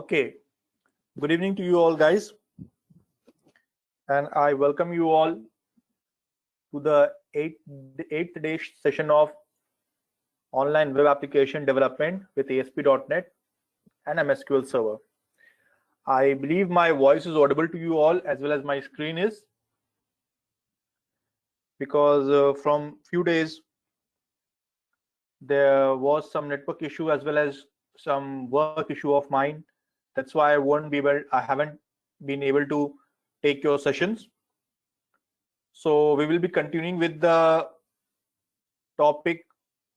Okay, good evening to you all, guys, and I welcome you all to the eighth day session of online web application development with ASP.NET and MSQL Server. I believe my voice is audible to you all as well as my screen is, because from few days there was some network issue as well as some work issue of mine. That's why I haven't been able to take your sessions. So we will be continuing with the topic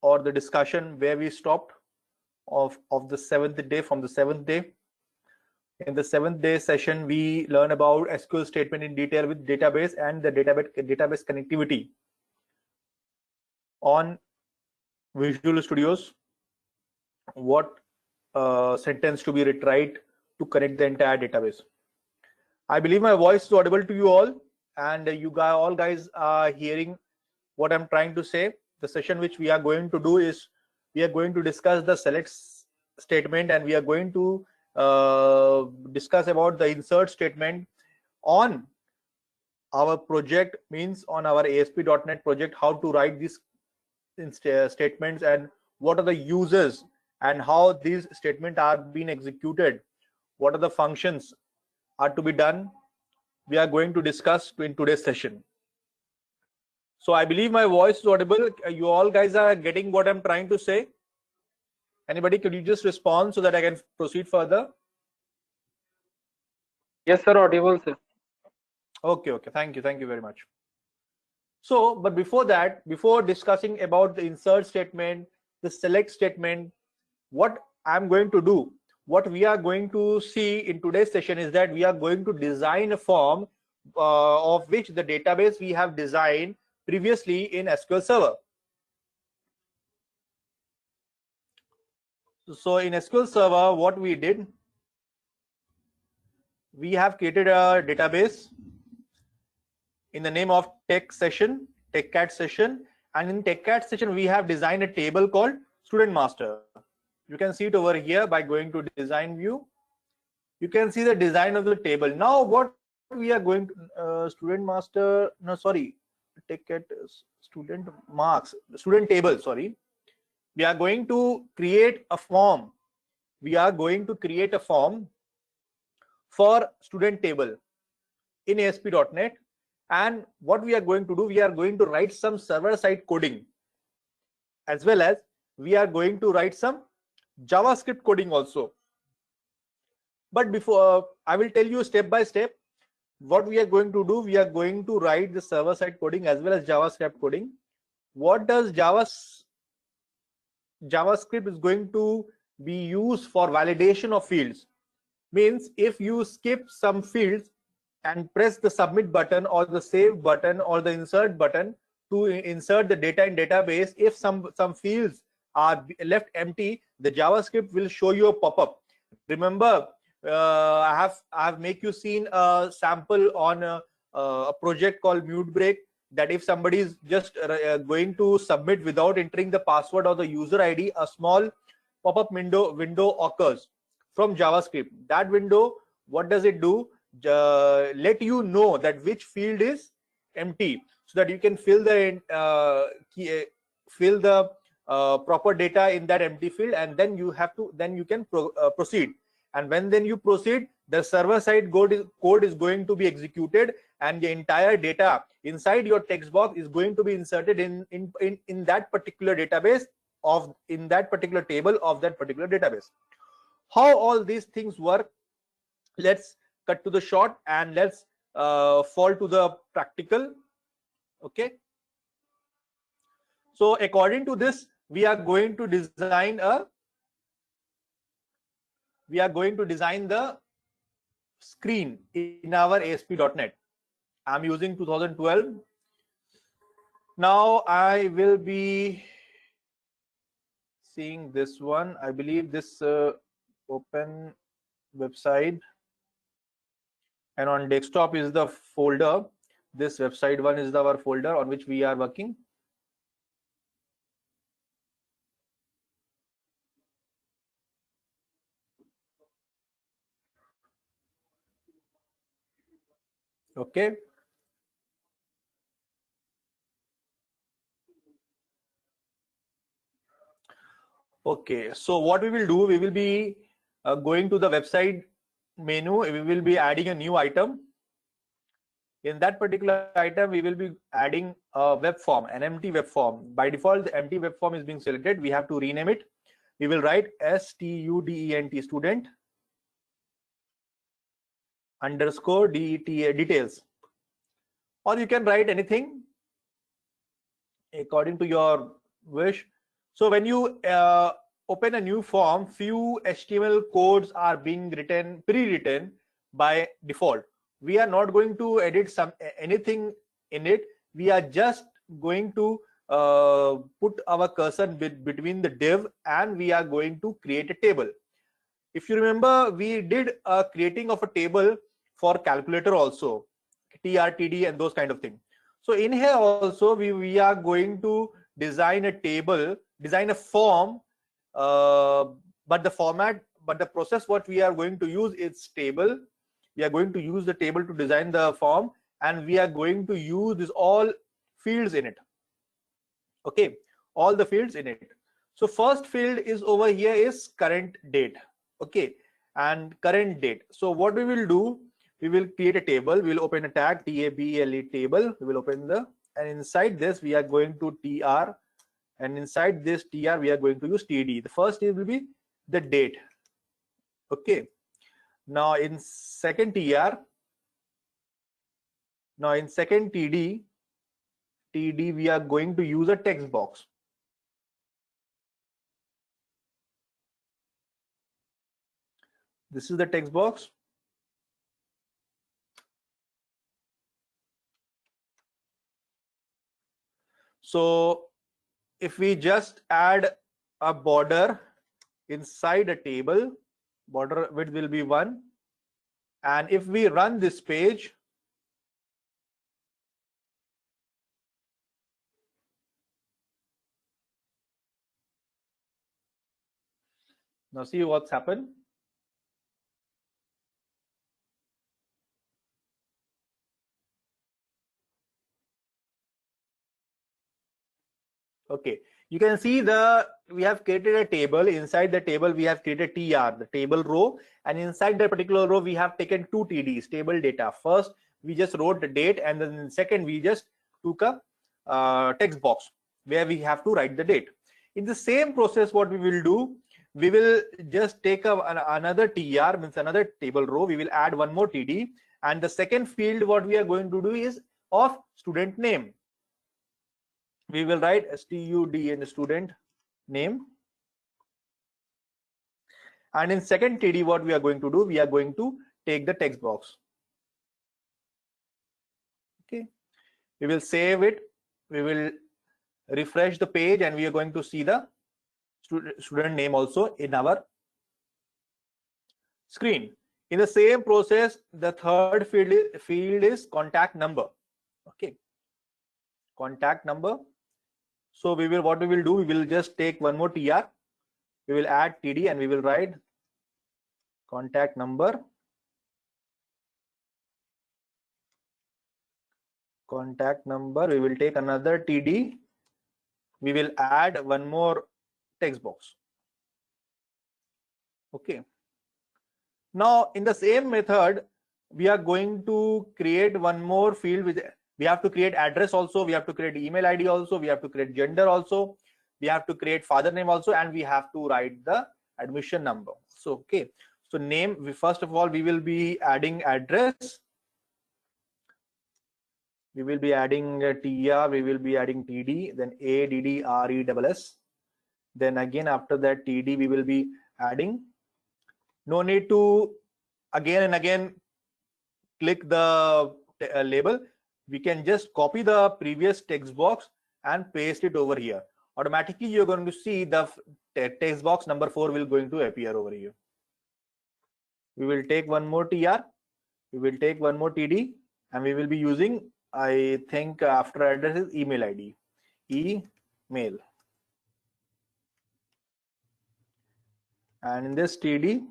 or the discussion where we stopped of the seventh day. From the seventh day, in the seventh day session, we learn about SQL statement in detail with database and the database connectivity on Visual Studios. What sentence to be retried to connect the entire database. I believe my voice is audible to you all, and you guys are hearing what I'm trying to say. The session which we are going to do is we are going to discuss the select statement, and we are going to discuss about the insert statement on our project, means on our ASP.NET project, how to write these statements and what are the users and how these statements are being executed, what are the functions are to be done. We are going to discuss in today's session. So I believe my voice is audible. You all guys are getting what I'm trying to say. Anybody, could you just respond so that I can proceed further? Yes, sir, audible, sir. Okay, thank you very much. So, but before that, before discussing about the insert statement, the select statement, what I'm going to do, what we are going to see in today's session is that we are going to design a form of which the database we have designed previously in SQL Server. So in SQL Server, what we did, we have created a database in the name of TechCat session, and in TechCat session we have designed a table called Student Master. You can see it over here by going to design view. You can see the design of the table. Now what we are going to student table, sorry. We are going to create a form. We are going to create a form for student table in ASP.NET. And what we are going to do, we are going to write some server-side coding, as well as we are going to write some JavaScript coding also. But before, I will tell you step by step what we are going to do. We are going to write the server-side coding as well as JavaScript coding. What does JavaScript is going to be used for validation of fields? Means if you skip some fields and press the submit button or the save button or the insert button to insert the data in database, if some fields are left empty, the JavaScript will show you a pop-up. Remember, I have make you seen a sample on a project called Mute Break, that if somebody is just going to submit without entering the password or the user ID, a small pop-up window occurs from JavaScript. That window, what does it do? Let you know that which field is empty, so that you can fill the proper data in that empty field, and then you can proceed. And when you proceed, the server-side code is going to be executed, and the entire data inside your text box is going to be inserted in that particular database in that particular table of that particular database. How all these things work? Let's cut to the short and let's fall to the practical. Okay. So according to this, we are going to design the screen in our ASP.NET. I'm using 2012. Now I will be seeing this one. I believe this open website, and on desktop is the folder. This website one is our folder on which we are working. Okay. Okay, so what we will do, we will be going to the website menu. We will be adding a new item. In that particular item, we will be adding a web form, an empty web form. By default, the empty web form is being selected. We have to rename it. We will write student, student underscore details, or you can write anything according to your wish. So when you open a new form, few HTML codes are being written, pre-written by default. We are not going to edit anything in it. We are just going to put our cursor between the div, and we are going to create a table. If you remember, we did a creating of a table for calculator also, TRTD and those kind of things. So in here also we are going to design a table, design a form, but the process what we are going to use is table. We are going to use the table to design the form, and we are going to use this all fields in it. Okay, all the fields in it. So first field is over here is current date. Okay, and current date. So what we will do, we will create a table. We will open a tag table table. We will open and inside this we are going to tr, and inside this tr we are going to use td. The first will be the date. Okay, now in second tr, now in second td we are going to use a text box. This is the text box. So if we just add a border inside a table, border width will be 1, and if we run this page, now see what's happened. Okay, you can see we have created a table. Inside the table we have created tr, the table row, and inside that particular row we have taken two tds, table data. First we just wrote the date, and then second we just took a text box where we have to write the date. In the same process, what we will do, we will just take another tr, means another table row. We will add one more td, and the second field what we are going to do is of student name. We will write stud in student name, and in second td what we are going to do, we are going to take the text box. Okay, we will save it, we will refresh the page, and we are going to see the student name also in our screen. In the same process, the third field is contact number. Okay, contact number. So what we will do, we will just take one more tr, we will add td, and we will write contact number, contact number. We will take another td, we will add one more text box. Okay, now in the same method we are going to create one more field. With we have to create address also, we have to create email id also, we have to create gender also, we have to create father name also, and we have to write the admission number. So okay, so name, first of all we will be adding address, we will be adding tr, we will be adding td, then address, then again after that td we will be adding. No need to again and again click the label. We can just copy the previous text box and paste it over here. Automatically you're going to see the text box number 4 will going to appear over here. We will take one more tr, we will take one more td, and we will be using, I think after address is email id, email, and in this td,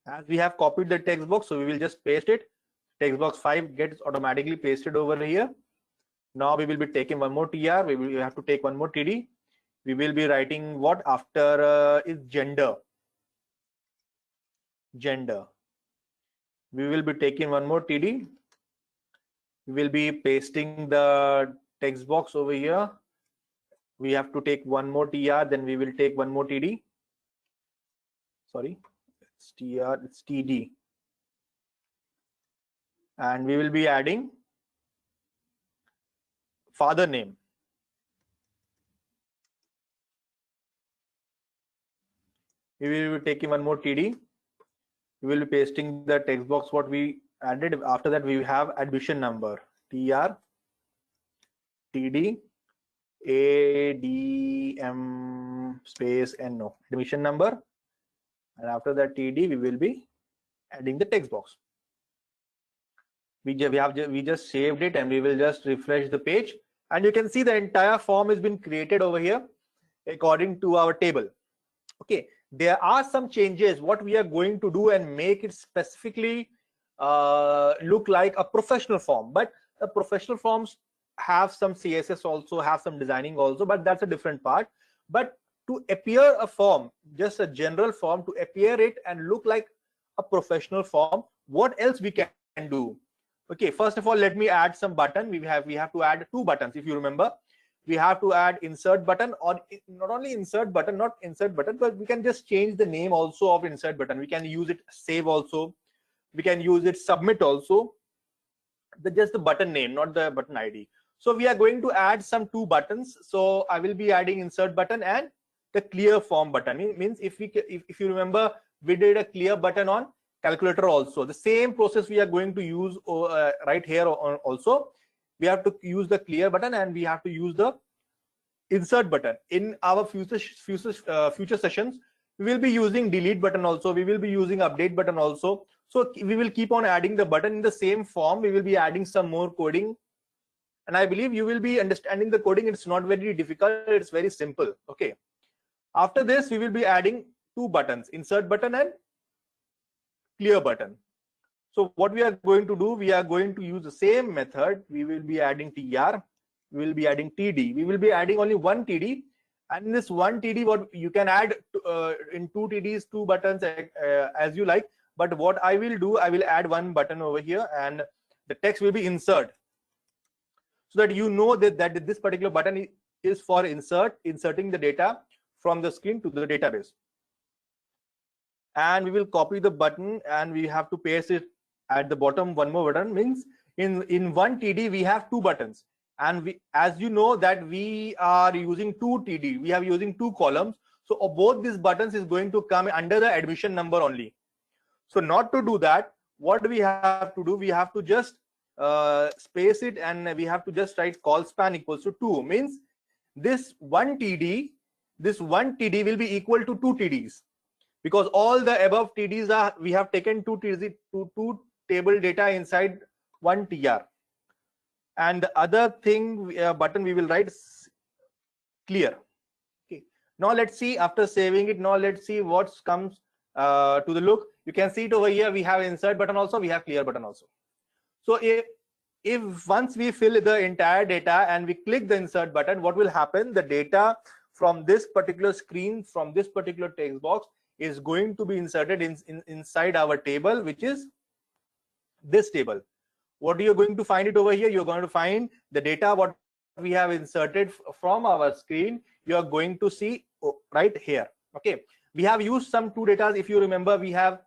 as we have copied the text box, so we will just paste it. text box 5 gets automatically pasted over here. Now we will be taking one more TR. We have to take one more TD. We will be writing what after is gender. Gender. We will be taking one more TD. We will be pasting the text box over here. We have to take one more TR, then we will take one more TD. Sorry, it's TR, it's TD. And we will be adding father name. We will be taking one more TD. We will be pasting the text box what we added. After that, we have admission number. TR, TD, ADM space NO, admission number. And after that TD, we will be adding the text box. We just saved it, and we will just refresh the page, and you can see the entire form has been created over here according to our table. Okay, there are some changes what we are going to do and make it specifically look like a professional form, but the professional forms have some CSS also, have some designing also, but that's a different part. But to appear a form, just a general form, to appear it and look like a professional form, what else we can do? Okay, first of all, let me add some button. We have to add two buttons. If you remember, we have to add insert button, or not only insert button, not insert button, but we can just change the name also of insert button. We can use it save also. We can use it submit also. Just the button name, not the button ID. So we are going to add some two buttons. So I will be adding insert button and the clear form button. Means if you remember, we did a clear button on calculator also. The same process we are going to use right here also. We have to use the clear button and we have to use the insert button. In our future sessions, we will be using delete button also. We will be using update button also. So we will keep on adding the button in the same form. We will be adding some more coding, and I believe you will be understanding the coding. It's not very difficult. It's very simple. Okay. After this, we will be adding two buttons, insert button and clear button. So what we are going to do, we are going to use the same method. We will be adding TR, we will be adding TD. We will be adding only one TD, and in this one TD, what you can add in two TDs, two buttons as you like. But what I will do, I will add one button over here, and the text will be insert, so that you know that this particular button is for inserting the data from the screen to the database. And we will copy the button and we have to paste it at the bottom. One more button means in one TD we have two buttons, and we, as you know, that we are using two TD, we are using two columns. So both these buttons is going to come under the admission number only. So not to do that, what we have to do, we have to just space it, and we have to just write call span equals to 2. Means this one TD will be equal to two TDs, because all the above TDs are, we have taken two TDs, two table data inside one TR. And the other thing button we will write clear. Okay. Now let's see, after saving it, now let's see what comes to the look. You can see it over here. We have insert button also, we have clear button also. So if once we fill the entire data and we click the insert button, what will happen? The data from this particular screen, from this particular text box, is going to be inserted inside our table, which is this table. What are you going to find it over here? You're going to find the data what we have inserted from our screen. You are going to see right here. Okay, we have used some two data. If you remember, we have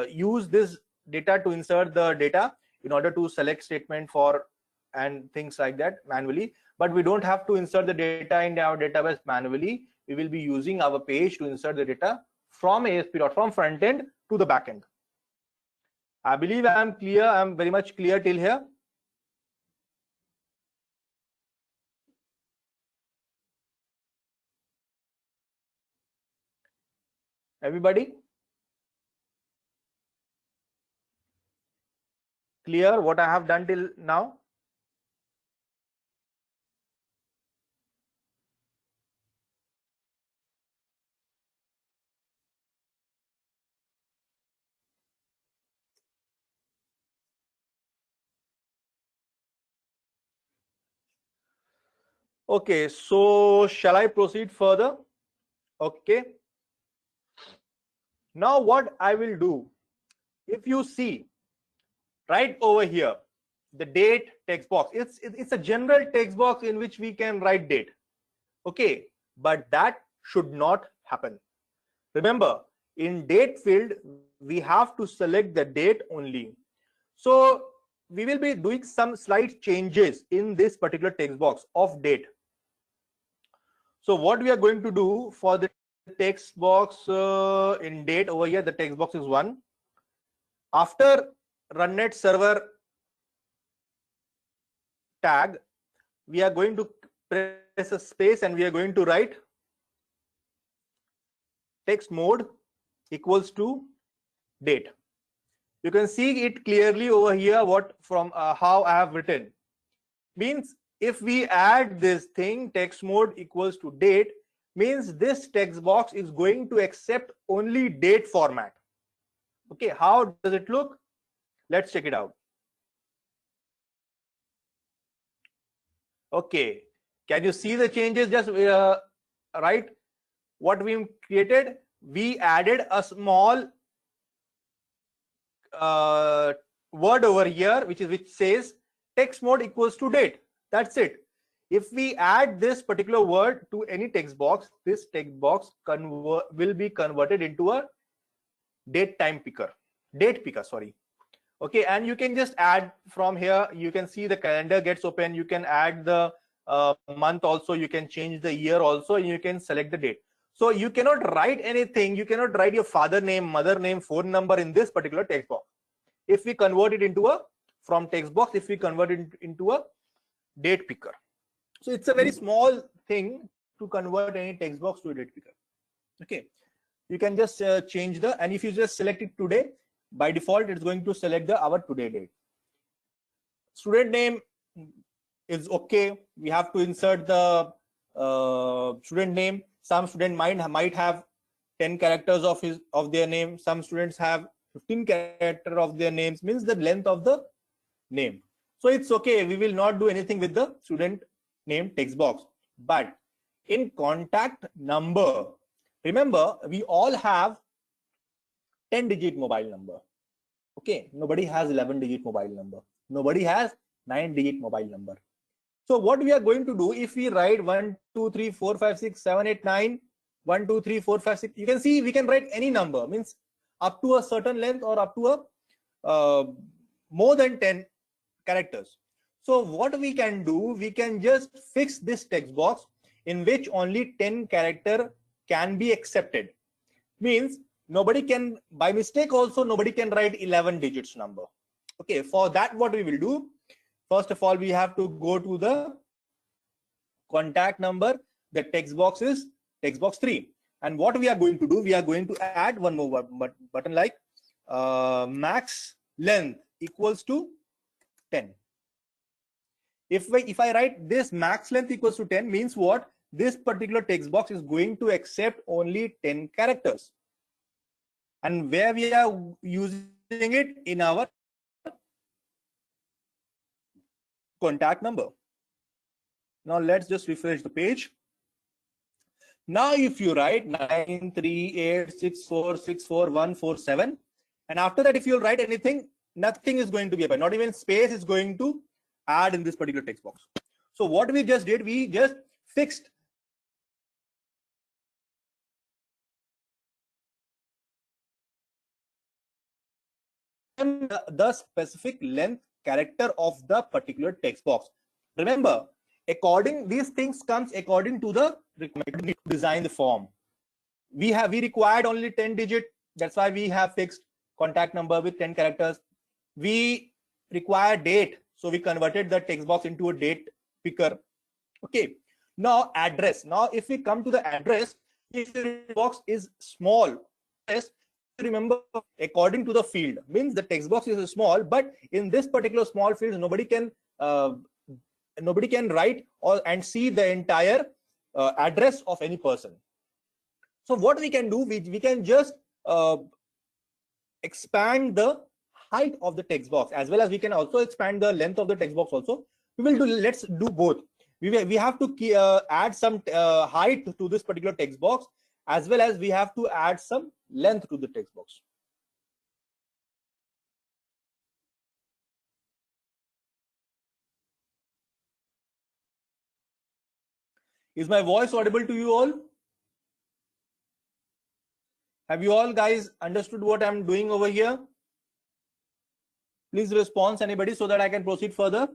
used this data to insert the data in order to select statement for and things like that manually, but we don't have to insert the data in our database manually. We will be using our page to insert the data from ASP.from front end to the back end. I believe I am clear. I am very much clear till here. Everybody clear what I have done till now? Okay, so shall I proceed further? Okay. Now what I will do, if you see right over here, the date text box, it's a general text box in which we can write date. Okay, but that should not happen. Remember, in date field, we have to select the date only. So we will be doing some slight changes in this particular text box of date. So what we are going to do for the text box in date over here, the text box is 1. After runnet server tag, we are going to press a space and we are going to write text mode equals to date. You can see it clearly over here what from how I have written. Means if we add this thing text mode equals to date, means this text box is going to accept only date format. Okay, how does it look? Let's check it out. Okay, can you see the changes? Just right, what we created, we added a small word over here which says text mode equals to date. That's it. If we add this particular word to any text box, this text box will be converted into a date picker, sorry. Okay, and you can just add from here. You can see the calendar gets open. You can add the month also. You can change the year also, and you can select the date. So you cannot write anything. You cannot write your father name, mother name, phone number in this particular text box. If we convert it into a from text box, if we convert it into a date picker. So it's a very small thing to convert any text box to a date picker. Okay, you can just change the, and if you just select it today, by default it's going to select the our today date. Student name is okay. We have to insert the student name. Some student might have 10 characters of their name. Some students have 15 characters of their names, means the length of the name. So it's okay. We will not do anything with the student name text box. But in contact number, remember we all have 10-digit mobile number. Okay, nobody has 11-digit mobile number. Nobody has 9-digit mobile number. So what we are going to do, if we write 1, 2, 3, 4, 5, 6, 7, 8, 9, 1, 2, 3, 4, 5, 6, you can see we can write any number, means up to a certain length or up to a more than 10 characters. So what we can do, we can just fix this text box in which only 10 character can be accepted. Means nobody can, by mistake also, nobody can write 11 digits number. Okay, for that what we will do, first of all we have to go to the contact number. The text box is text box 3, and what we are going to do, we are going to add one more button like max length equals to 10. If I write this max length equals to 10, means what, this particular text box is going to accept only 10 characters, and where we are using it in our contact number. Now let's just refresh the page. Now if you write 93864644147, and after that if you write anything, nothing is going to be applied, not even space is going to add in this particular text box. So what we just did, we just fixed the specific length character of the particular text box. Remember, according, these things comes according to the requirement to design the form. We required only 10 digit, that's why we have fixed contact number with 10 characters. We require date, so we converted the text box into a date picker. Okay, now address. Now if we come to the address, if the box is small, remember according to the field, means the text box is small, but in this particular small field nobody can write and see the entire address of any person. So what we can do, we can just expand the height of the text box, as well as we can also expand the length of the text box also. We will do, let's do both. we have to add some height to this particular text box, as well as we have to add some length to the text box. Is my voice audible to you all? Have you all guys understood what I'm doing over here? Please respond, anybody, so that I can proceed further.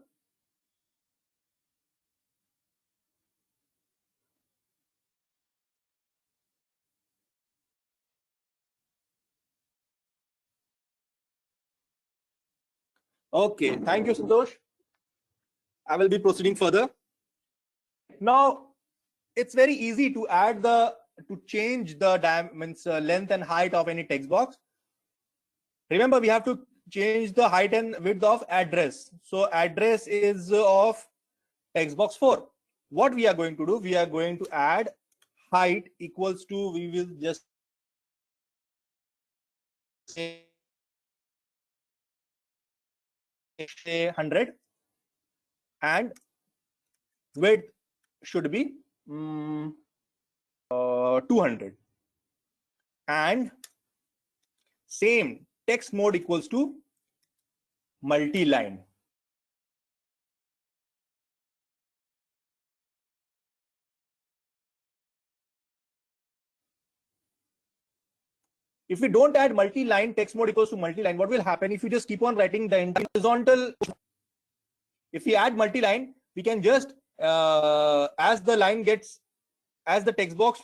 Okay, thank you, Santosh. I will be proceeding further. Now, it's very easy to change the length and height of any text box. Remember, we have to change the height and width of address. So address is of text box 4. What we are going to do, we are going to add height equals to, we will just say 100, and width should be 200, and same text mode equals to multi-line. If we don't add multi-line, text mode equals to multi-line, what will happen if you just keep on writing the entire horizontal? If we add multi-line, we can just as the text box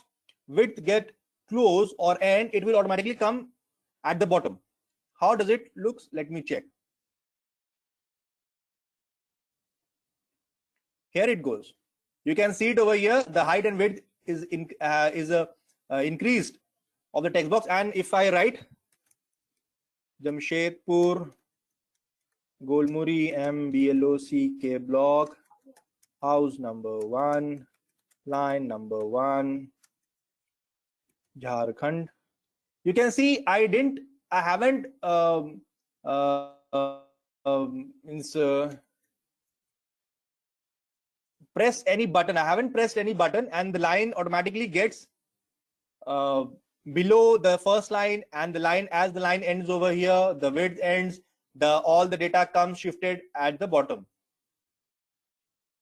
width get close or end, it will automatically come at the bottom. How does it look? Let me check. Here it goes. You can see it over here. The height and width is increased of the text box. And if I write Jamshedpur Golmuri MBLOCK block, house number 1, line number 1, Jharkhand. You can see I haven't pressed any button. I haven't pressed any button, and the line automatically gets below the first line, and the line, as the line ends over here, the width ends, all the data comes shifted at the bottom.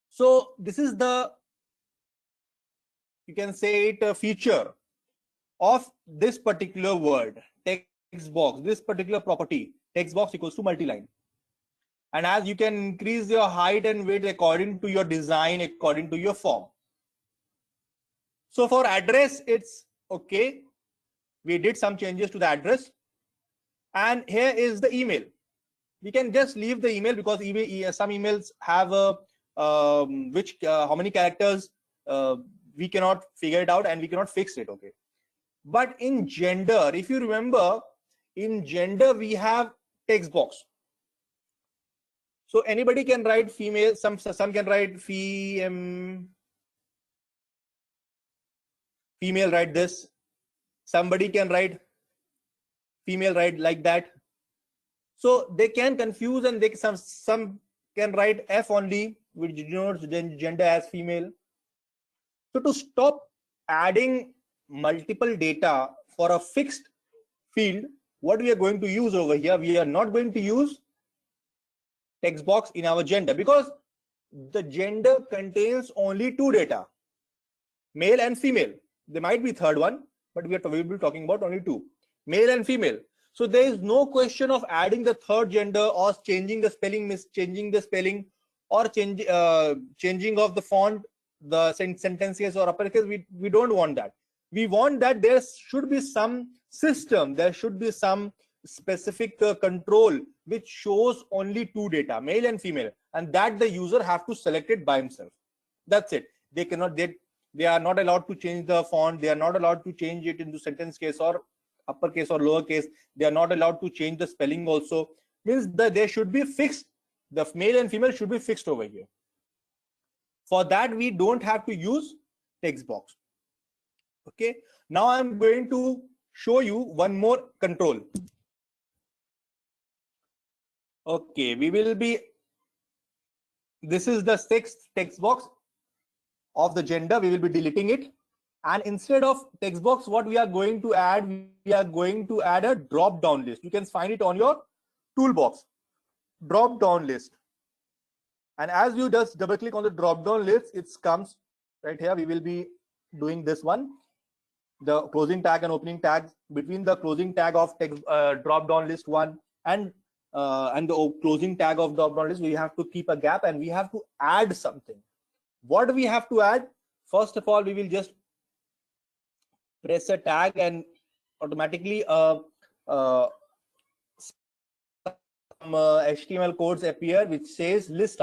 So this is the, you can say it, a feature of this particular word, text box, this particular property, text box equals to multi-line. And as you can increase your height and width according to your design, according to your form. So for address, it's okay. We did some changes to the address. And here is the email. We can just leave the email because some emails have how many characters, we cannot figure it out and we cannot fix it, okay? But in gender, if you remember, in gender, we have text box. So anybody can write female, some can write female, write this. Somebody can write female, write like that. So they can confuse, and some can write F only, which denotes gender as female. So to stop adding multiple data for a fixed field, what we are going to use over here, we are not going to use text box in our gender, because the gender contains only 2 data, male and female. There might be third one, but we will be talking about only 2, male and female. So there is no question of adding the third gender or changing the spelling, or changing of the font, the sentences or uppercase. We don't want that. We want that there should be some system, there should be some specific control which shows only 2 data, male and female, and that the user have to select it by himself. That's it. They are not allowed to change the font. They are not allowed to change it into sentence case or uppercase or lowercase. They are not allowed to change the spelling also. Means that they should be fixed. The male and female should be fixed over here. For that, we don't have to use text box. Okay. Now I'm going to show you one more control. Okay, this is the 6th text box. of the gender, we will be deleting it. And instead of text box, what we are going to add, we are going to add a drop down list. You can find it on your toolbox, drop down list. And as you just double click on the drop down list, it comes right here. We will be doing this one, the closing tag and opening tags. Between the closing tag of text drop down list one and the closing tag of drop down list, we have to keep a gap and we have to add something. What do we have to add? First of all, we will just press a tag and automatically some HTML codes appear which says list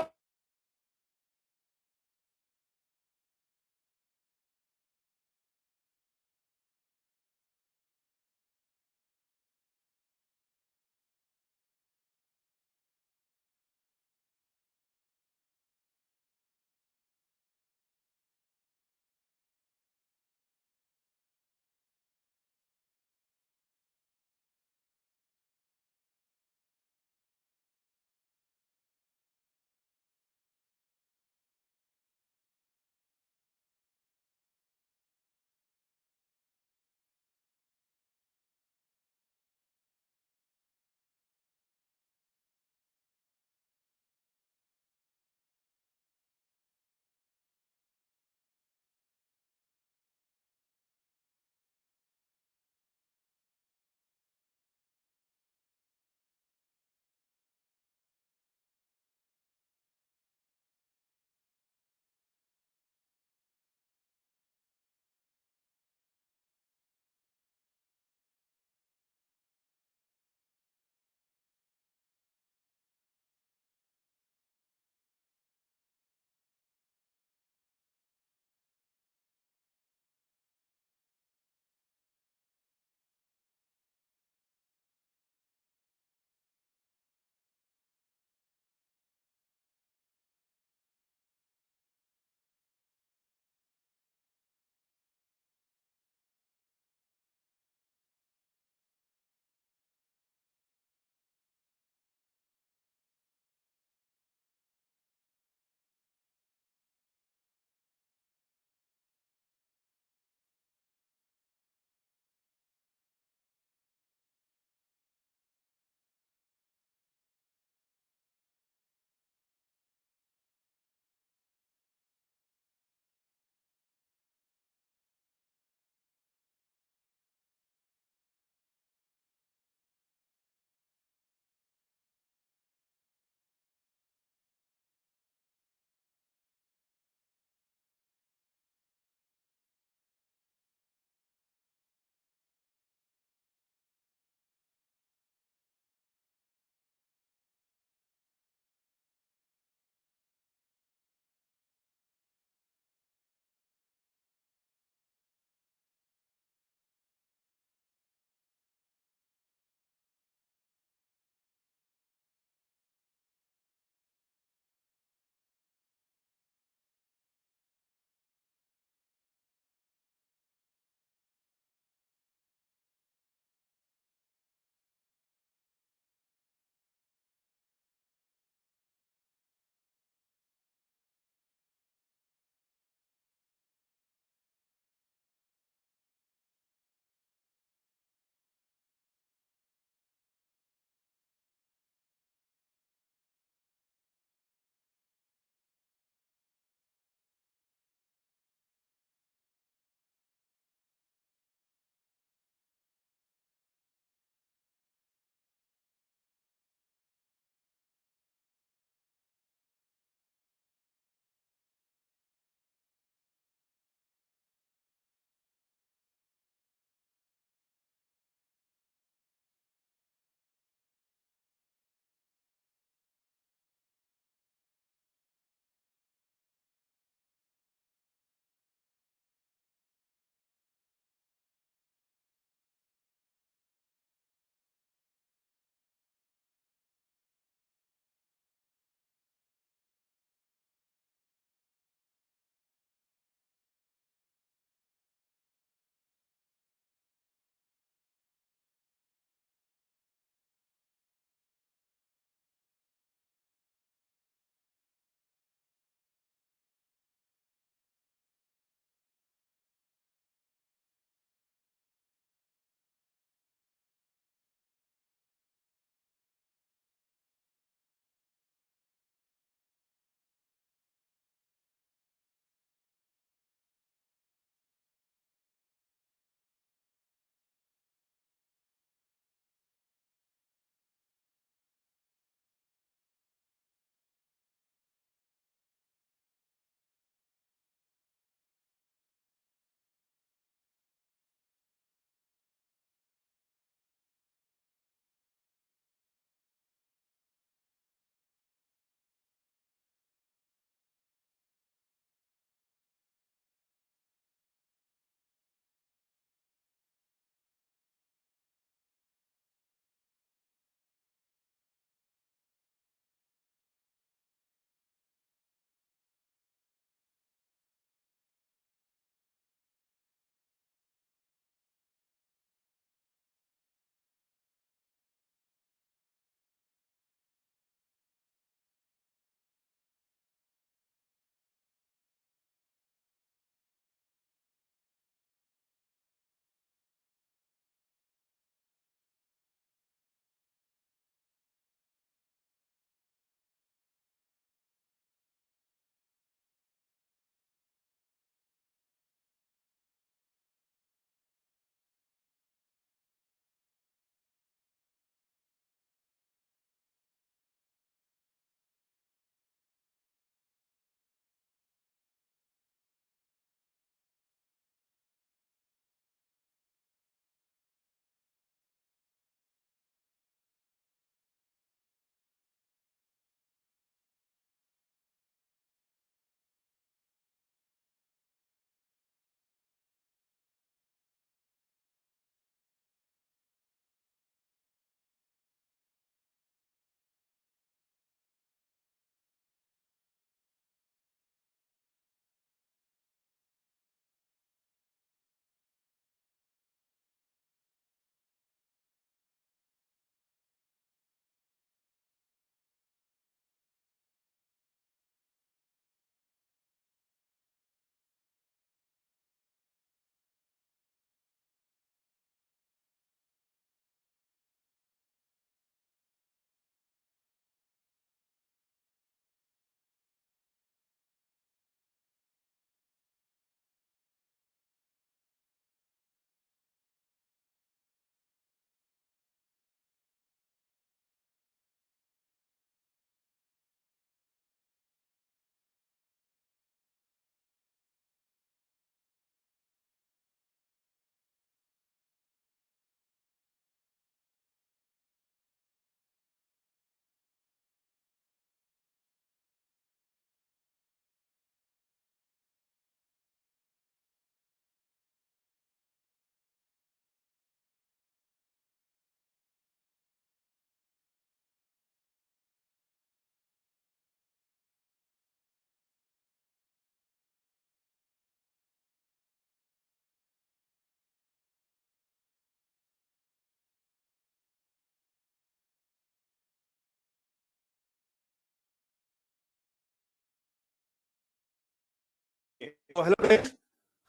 So hello guys.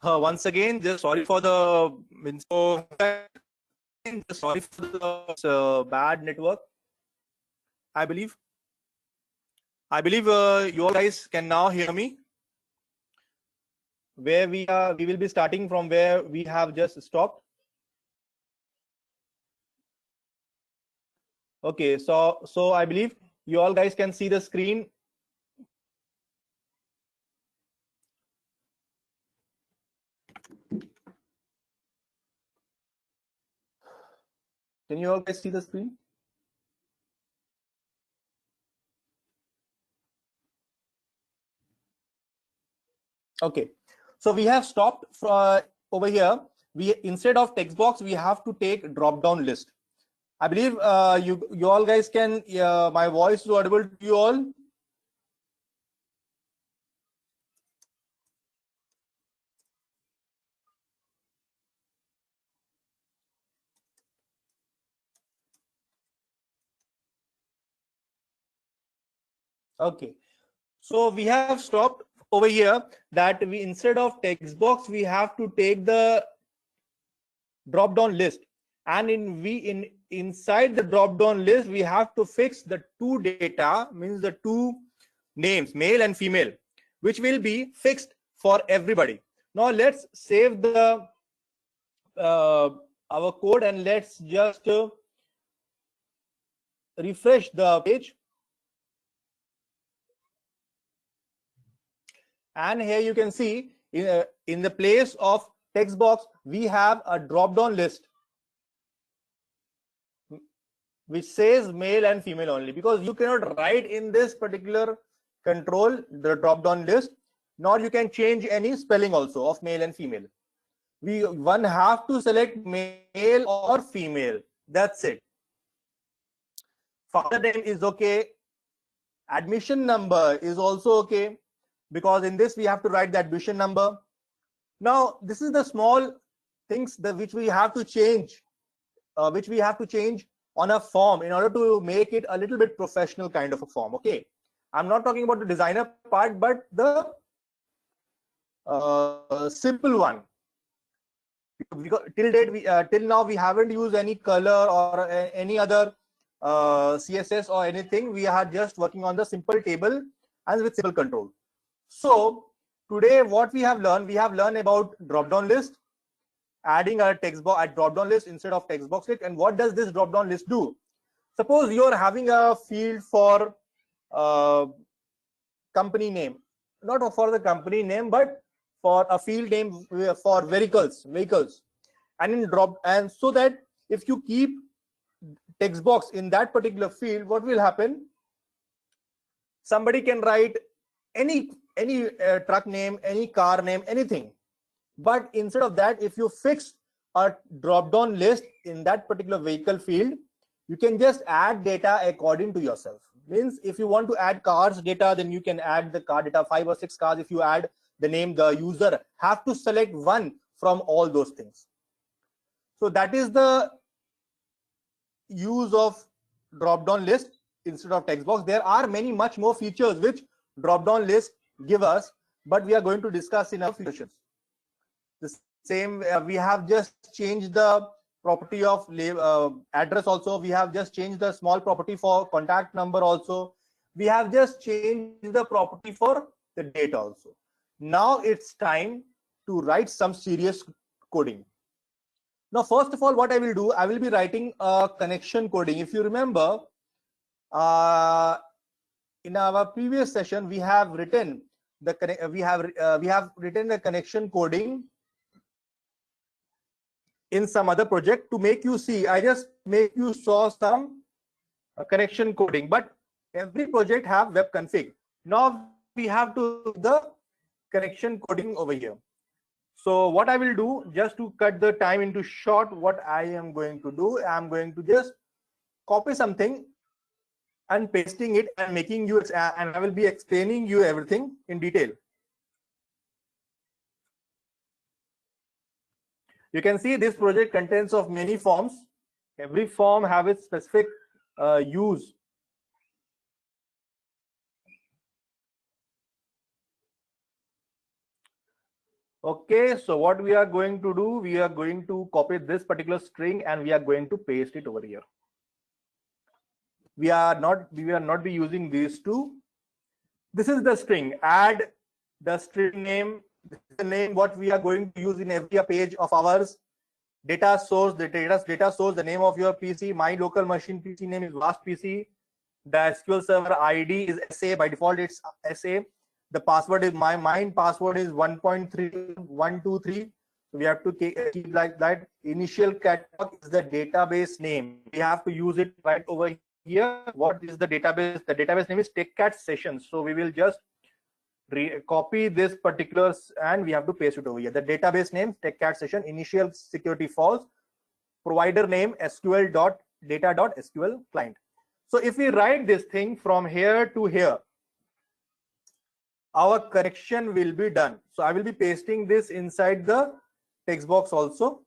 Once again, just sorry for the bad network. I believe you all guys can now hear me. Where we will be starting from where we have just stopped. Okay, so I believe you all guys can see the screen. Can you all guys see the screen? Okay, so we have stopped over here. We instead of text box, we have to take drop down list. I believe you all guys can. My voice is audible to you all. Okay, so we have stopped over here that we instead of text box we have to take the drop down list, and inside the drop down list we have to fix the two data, means the two names, male and female, which will be fixed for everybody. Now let's save the our code and let's just refresh the page. And here you can see in the place of text box we have a drop down list which says male and female only, because you cannot write in this particular control the drop down list, nor you can change any spelling also of male and female. One have to select male or female, that's it. Father name is okay, admission number is also okay, because in this we have to write the admission number. Now this is the small things which we have to change, on a form in order to make it a little bit professional kind of a form. Okay, I'm not talking about the designer part, but the simple one. Because till now we haven't used any color or any other CSS or anything. We are just working on the simple table and with simple control. So today what we have learned about drop down list, adding a text box at drop down list instead of text box list. And what does this drop down list do? Suppose you're having a field for company name, not for the company name, but for a field name for vehicles, and so that if you keep text box in that particular field, what will happen? Somebody can write any truck name, any car name, anything. But instead of that, if you fix a drop down list in that particular vehicle field, you can just add data according to yourself. Means if you want to add cars data, then you can add the car data, 5 or 6 cars. If you add the name, the user have to select one from all those things. So that is the use of drop down list instead of text box. There are much more features which drop down list give us, but we are going to discuss in our future. The same, we have just changed the property of address also. We have just changed the small property for contact number also. We have just changed the property for the date also. Now it's time to write some serious coding. Now, first of all, what I will do, I will be writing a connection coding. If you remember, in our previous session, we have written the connection coding in some other project to make you see. I just make you saw some connection coding, but every project have web config. Now we have to do the connection coding over here. So what I will do, just to cut the time into short, what I am going to do, I'm going to just copy something and pasting it and making you, and I will be explaining you everything in detail. You can see this project contains of many forms. Every form have its specific use. Okay, so what we are going to do, we are going to copy this particular string and we are going to paste it over here. We will not be using these two. This is the string. Add the string name. This is the name what we are going to use in every page of ours. Data source, the data source, the name of your PC. My local machine PC name is Vast PC. The SQL Server ID is SA. By default, it's SA. The password is mine password is 1.3123. So we have to keep like that. Initial catalog is the database name. We have to use it right over here. What is the database? The database name is TechCat Sessions. So we will just copy this particular and we have to paste it over here. The database name TechCat Session, initial security false, provider name sql.data.sql client. So if we write this thing from here to here, our connection will be done. So I will be pasting this inside the text box also.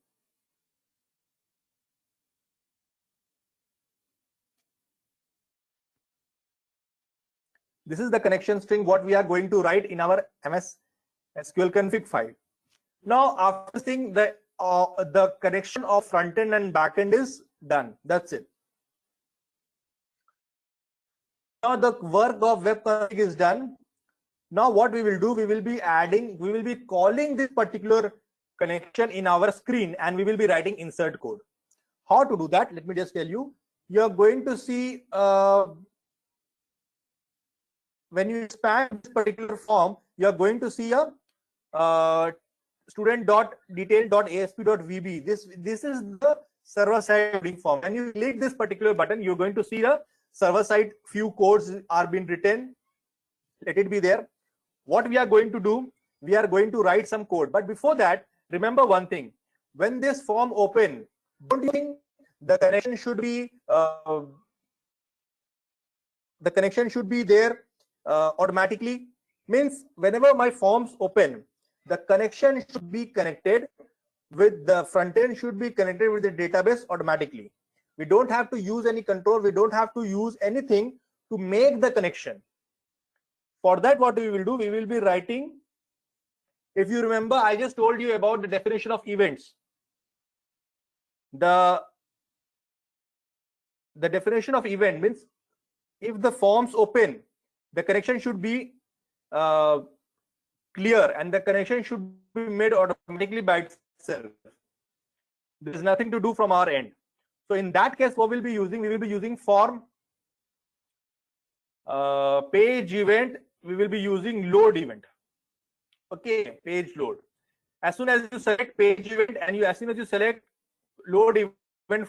This is the connection string what we are going to write in our MS SQL config file. Now after seeing the connection of front end and back end is done. That's it. Now the work of web config is done. Now what we will do, we will be calling this particular connection in our screen and we will be writing insert code. How to do that? Let me just tell you. You are going to see when you expand this particular form, you are going to see a student.detail.asp.vb. This is the server side loading form. When you click this particular button, you're going to see the server side few codes are being written. Let it be there. What we are going to do, we are going to write some code. But before that, remember one thing. When this form open, don't you think the connection should be there automatically? Means whenever my forms open, the connection should be connected with the front end, should be connected with the database automatically. We don't have to use any control. We don't have to use anything to make the connection. For that, what we will do, we will be writing. If you remember, I just told you about the definition of events. The definition of event means if the forms open, the connection should be clear and the connection should be made automatically by itself. There is nothing to do from our end. So in that case, what we'll be using, we will be using form page event. We will be using load event. Okay, page load. As soon as you select page event and as soon as you select load event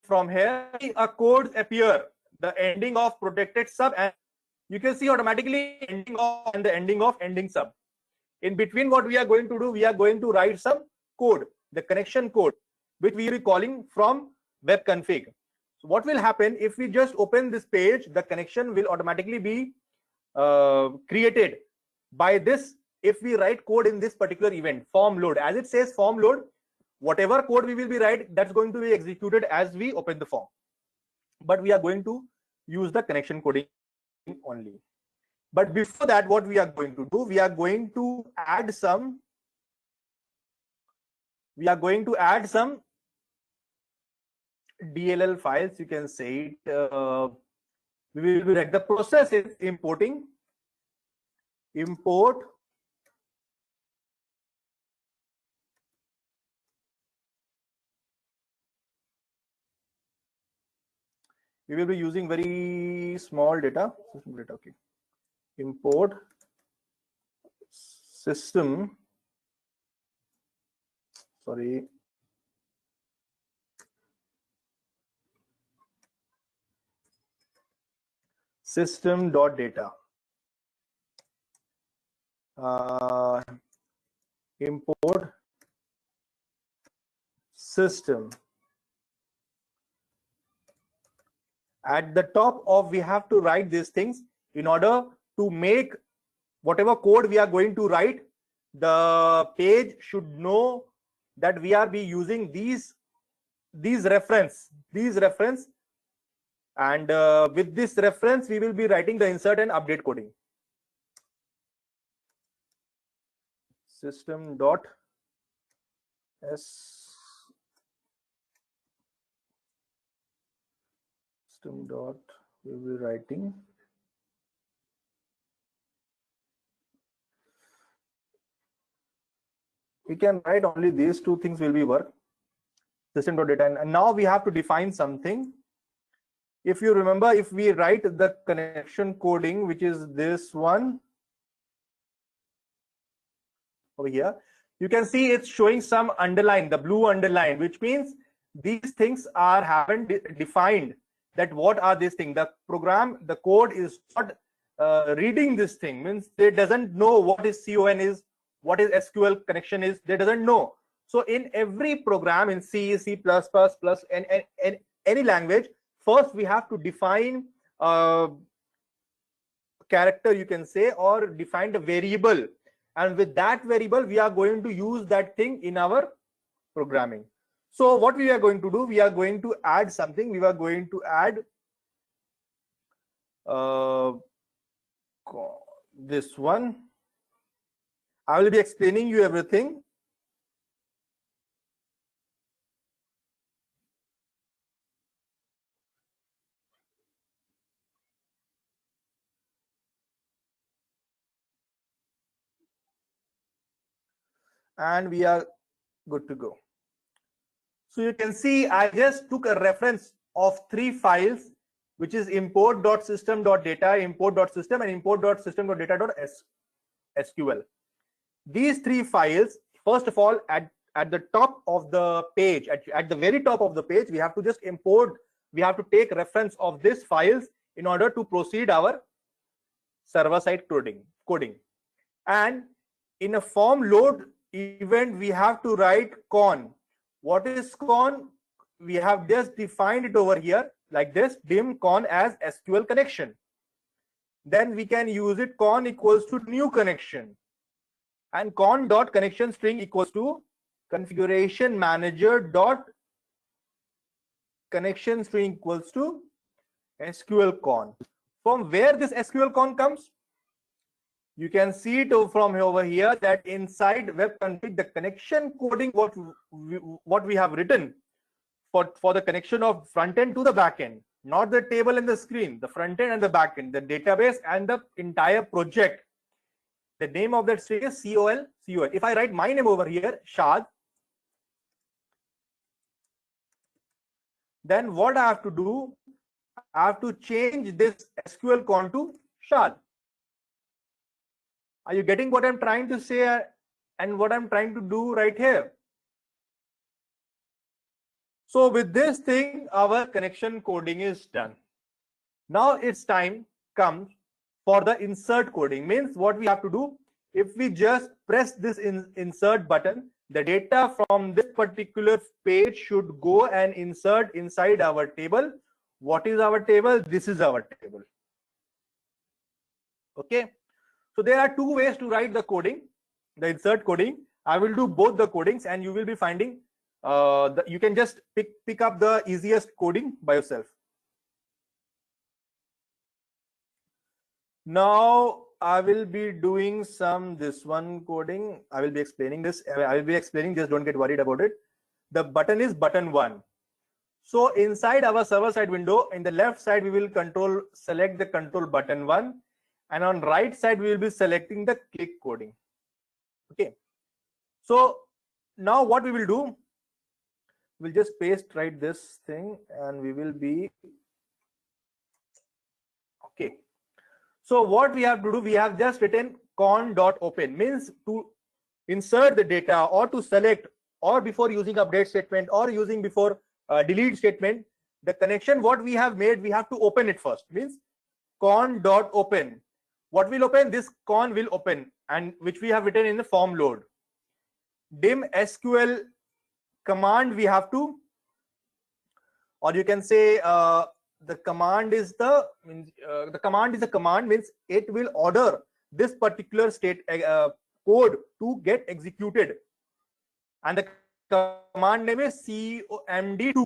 from here, a code appear, the ending of protected sub, and you can see automatically ending of and the ending of ending sub. In between, what we are going to do, we are going to write some code, the connection code, which we will be calling from web config. So what will happen if we just open this page, the connection will automatically be created by this. If we write code in this particular event, form load, as it says form load, whatever code we will be write, that's going to be executed as we open the form. But we are going to use the connection coding only. But before that, what we are going to do, we are going to add some DLL files, you can say it. We will be like the process is import we will be using very small data. Okay. Import system. Sorry. System.data. Import system. At the top of, we have to write these things in order to make whatever code we are going to write, the page should know that we are using these reference, and with this reference we will be writing the insert and update coding. system dot system dot we will be writing we can write only these two things will be work system.data, and now we have to define something. If you remember, if we write the connection coding, which is this one over here, you can see it's showing some underline, the blue underline, which means these things are haven't defined that what are these things. The program, the code is not reading this thing, means they doesn't know what is CON is, what is SQL connection is, they doesn't know. So in every program in C, C++, and any language, first we have to define character, you can say, or define the variable, and with that variable we are going to use that thing in our programming. So what we are going to do, we are going to add something. We are going to add this one. I will be explaining you everything. And we are good to go. So you can see I just took a reference of 3 files, which is import.system.data, import.system, and import.system.data.sql. These 3 files, first of all, at the top of the page, at the very top of the page, we have to just import, we have to take reference of these files in order to proceed our server-side coding. And in a form load event, we have to write con. What is con? We have just defined it over here like this, dim con as SQL connection. Then we can use it con equals to new connection, and con dot connection string equals to configuration manager dot connection string equals to SQL con. From where this SQL con comes? You can see it from over here that inside web config, the connection coding, what we have written for the connection of front end to the back end, not the table and the screen, the front end and the back end, the database and the entire project. The name of that string is COL. If I write my name over here, Shad, then what I have to do, I have to change this SQL con to Shad. Are you getting what I'm trying to say and what I'm trying to do right here? So with this thing, our connection coding is done. Now it's time comes for the insert coding. Means what we have to do, if we just press this insert button, the data from this particular page should go and insert inside our table. What is our table? This is our table. Okay. So there are 2 ways to write the coding, the insert coding. I will do both the codings, and you will be finding you can just pick up the easiest coding by yourself. Now I will be doing this one coding. I will be explaining this. I will be explaining. Just don't get worried about it. The button is button 1. So inside our server side window, in the left side, we will select the control button 1. And on right side, we will be selecting the click coding. Okay. So now what we will do, we'll just write this thing, and we will be okay. So what we have to do, we have just written con.open, means to insert the data or to select, or before using update statement or using before delete statement, the connection what we have made, we have to open it first. Means con.open. What will open? This con will open, and which we have written in the form load. Dim SQL command we have to, or you can say the command is the command means it will order this particular state code to get executed, and the command name is CMD2.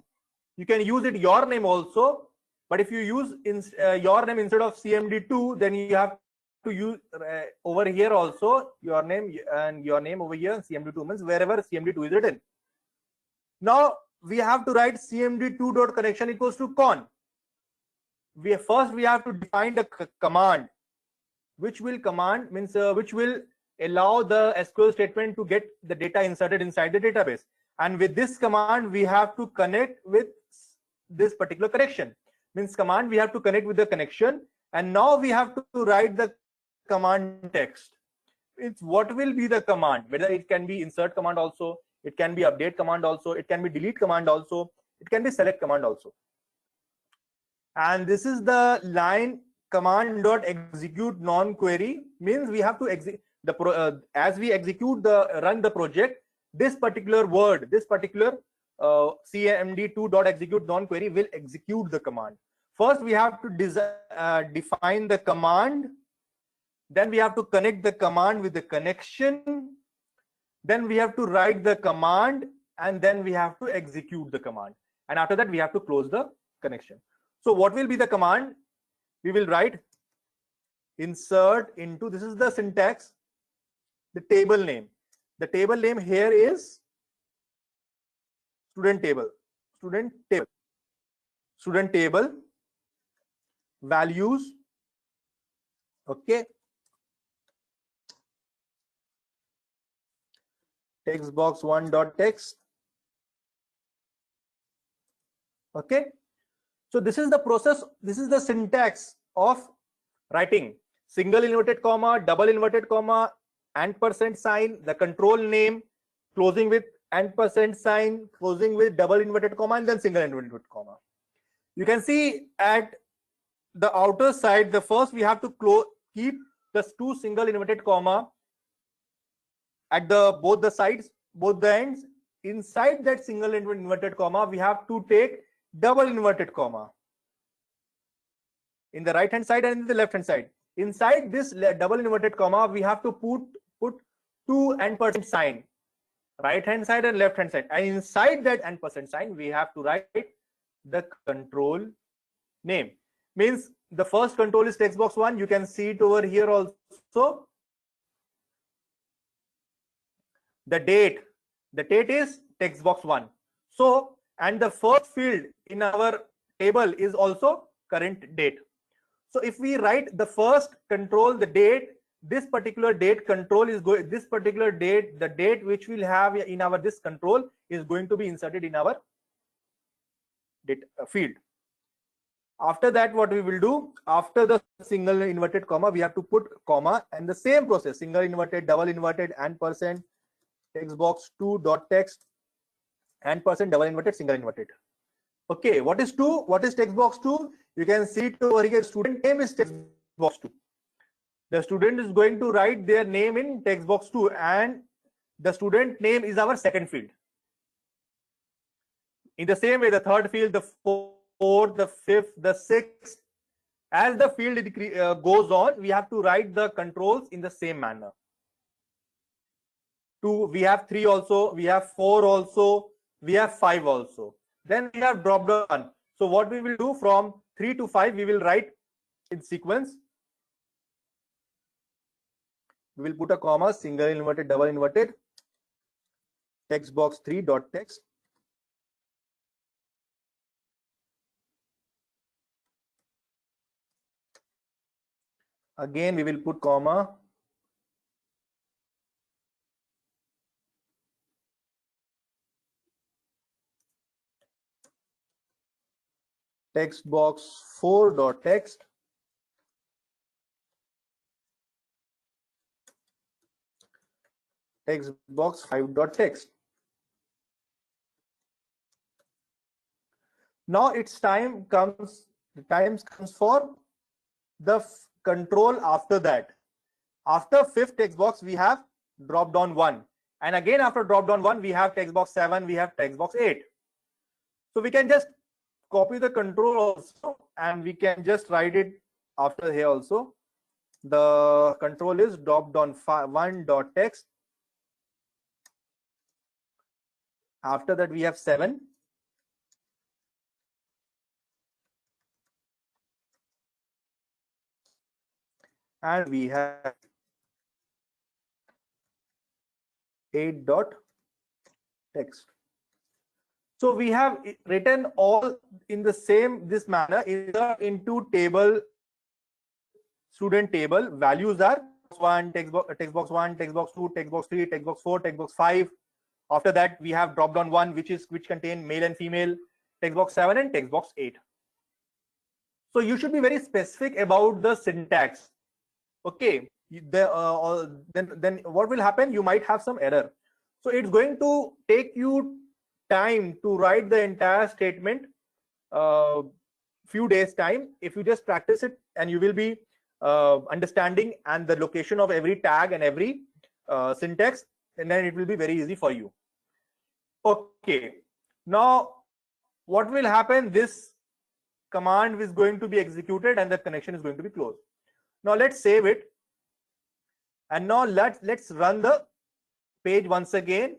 You can use it your name also, but if you use your name instead of CMD2, then you have to use over here also your name and your name over here, cmd2 means wherever cmd2 is written. Now we have to write cmd2 dot connection equals to con. We have to define the command, which will command means which will allow the SQL statement to get the data inserted inside the database. And with this command, we have to connect with this particular connection. Means command, we have to connect with the connection, and now we have to write the command text. It's what will be the command, whether it can be insert command also, it can be update command also, it can be delete command also, it can be select command also. And this is the line command dot execute non-query, means we have to execute the as we execute the run the project, this particular word, this particular cmd2 dot execute non-query will execute the command. First we have to define the command, then we have to connect the command with the connection, then we have to write the command, and then we have to execute the command, and after that we have to close the connection. So what will be the command? We will write insert into, this is the syntax, the table name. The table name here is student table, values, okay, text box 1 dot text, okay. So this is the process, this is the syntax of writing single inverted comma, double inverted comma, and % sign, the control name, closing with and % sign, closing with double inverted comma, and then single inverted comma. You can see at the outer side, the first we have to keep the 2 single inverted comma at the both the sides, both the ends. Inside that single inverted comma, we have to take double inverted comma in the right hand side and in the left hand side. Inside this double inverted comma, we have to put 2 and % sign, right hand side and left hand side, and inside that and % sign we have to write the control name. Means the first control is text box 1, you can see it over here also. The date is text box 1. So, and the first field in our table is also current date. So if we write the first control, the date, this particular date control is going, this particular date, the date which we'll have in our this control is going to be inserted in our date field. After that, what we will do, after the single inverted comma, we have to put comma, and the same process, single inverted, double inverted, and %, text box 2 dot text, and %, double inverted, single inverted. Okay, what is 2? What is text box 2? You can see it over here. Student name is text box 2. The student is going to write their name in text box 2, and the student name is our second field. In the same way, the third field, the fourth, the fifth, the sixth, as the field goes on, we have to write the controls in the same manner. 2, we have 3 also, we have 4 also, we have 5 also. Then we have drop down. So what we will do, from 3 to 5, we will write in sequence. We will put a comma, single inverted, double inverted, text box 3 dot text. Again, we will put comma. Text box 4 dot text. Text box 5 dot text. Now it's time comes, the time comes for the control after that. After 5th text box, we have drop down 1, and again after drop down 1, we have text box 7, we have text box 8. So we can just copy the control also, and we can just write it after here also. The control is drop down 1 dot text. After that, we have 7. and we have 8.text. So we have written all in the same this manner into table, student table. Values are one, text box 1, text box 2, text box 3, text box 4, text box 5. After that, we have drop down 1, which contain male and female, text box 7 and text box 8. So you should be very specific about the syntax. Okay, then what will happen? You might have some error. So it's going to take you time to write the entire statement, few days time. If you just practice it, and you will be understanding and the location of every tag and every syntax, and then it will be very easy for you. Okay, now what will happen? This command is going to be executed and the connection is going to be closed. Now let's save it, and now let's run the page once again.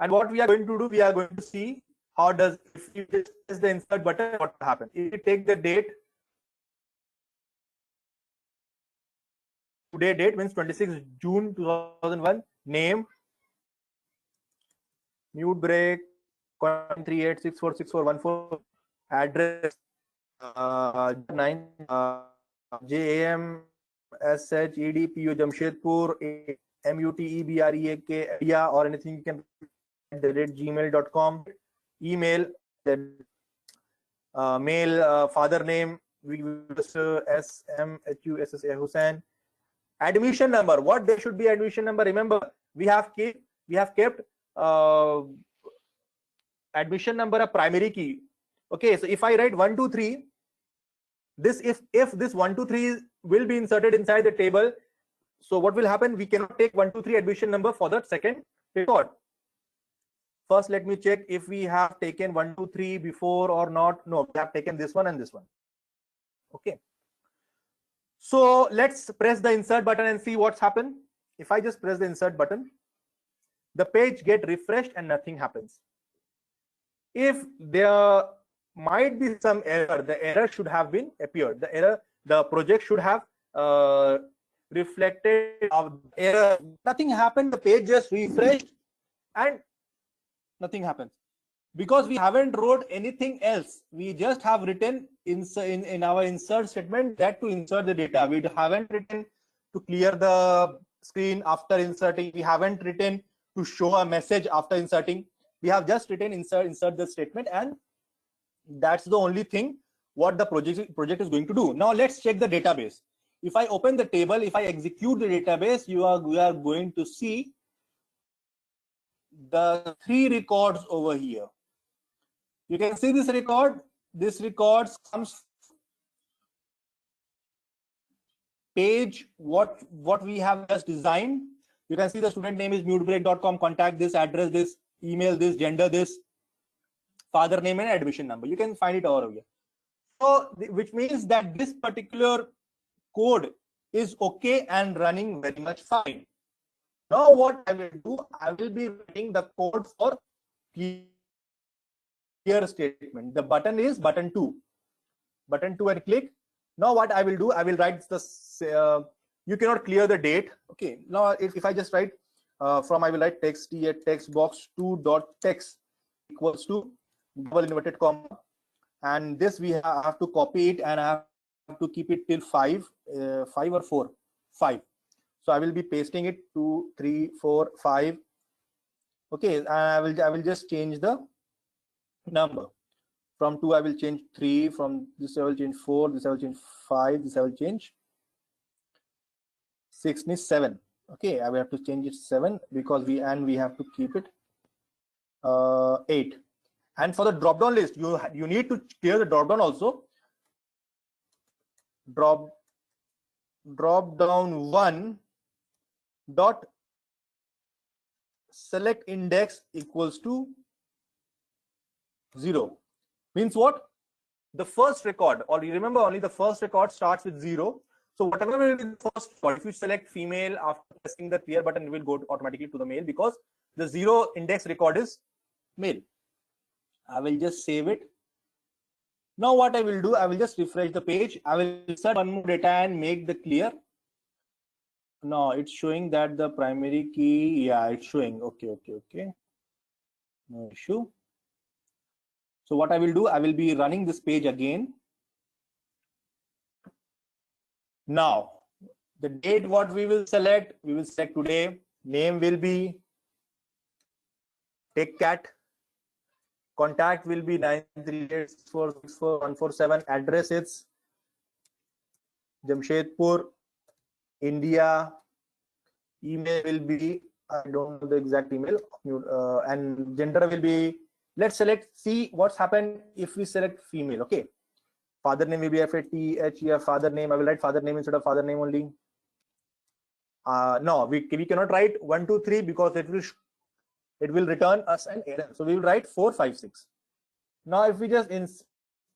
And what we are going to do, we are going to see how does, if you press the insert button, what will happen. If you take the date, today date means 26 June 2001, name, mute break, 38646414, address 9 JAM SHEDPU Jamshedpur MUTEBREAK area, or anything you can @gmail.com. Email, mail, father name, SMHUSSA Hussain. Admission number, what there should be admission number. Remember, we have kept admission number a primary key. Okay, so if I write 1 2 3, this if this 1 2 3 will be inserted inside the table, so what will happen? We cannot take 1 2 3 admission number for the second record. First, let me check if we have taken 1 2 3 before or not. No, we have taken this one and this one. Okay, so let's press the insert button and see what's happened. If I just press the insert button, the page get refreshed and nothing happens. If there might be some error, the error should have been appeared. The project should have reflected of error. Nothing happened. The page just refreshed and nothing happens, because we haven't wrote anything else. We just have written in our insert statement that to insert the data. We haven't written to clear the screen after inserting. We haven't written to show a message after inserting. We have just written insert the statement, and that's the only thing what the project is going to do. Now let's check the database. If I open the table, if I execute the database, we are going to see the 3 records over here. You can see this record. This record comes page what we have just designed. You can see the student name is mutebreak.com, contact this, address this, email this, gender this, father name and admission number. You can find it over here. So which means that this particular code is okay and running very much fine. Now what I will do, I will be writing the code for clear statement. The button is button 2 and click. Now what I will do, I will write this. You cannot clear the date. Okay, now if I just write I will write text box 2.text equals to double inverted comma, and this we have to copy it, and I have to keep it till 5 or 4 5. So I will be pasting it 2 3 4 5. Okay, and I will just change the number. From 2 I will change 3, from this I will change 4, this I will change 5, this I will change 6 is 7. Okay, I will have to change it 7 because we have to keep it 8. And for the drop down list, you need to clear the drop down also. Drop down 1 dot select index equals to 0. Means what? The first record, or you remember, only the first record starts with 0. So whatever will be the first record, if you select female after pressing the clear button, it will go automatically to the male, because the 0 index record is male. I will just save it. Now what I will do, I will just refresh the page. I will insert one more data and make the clear. No, it's showing that the primary key, yeah, it's showing. Okay. No issue. So what I will do, I will be running this page again. Now, the date what we will select today. Name will be TechCat. Contact will be 93864644147. Address is Jamshedpur, India. Email will be, I don't know the exact email, and gender will be, let's see what's happened if we select female. Okay, father name will be FATHER, father name. I will write father name instead of father name only. No, we cannot write 1 2 3 because it will return us an error. So we will write 4 5 6. Now if we just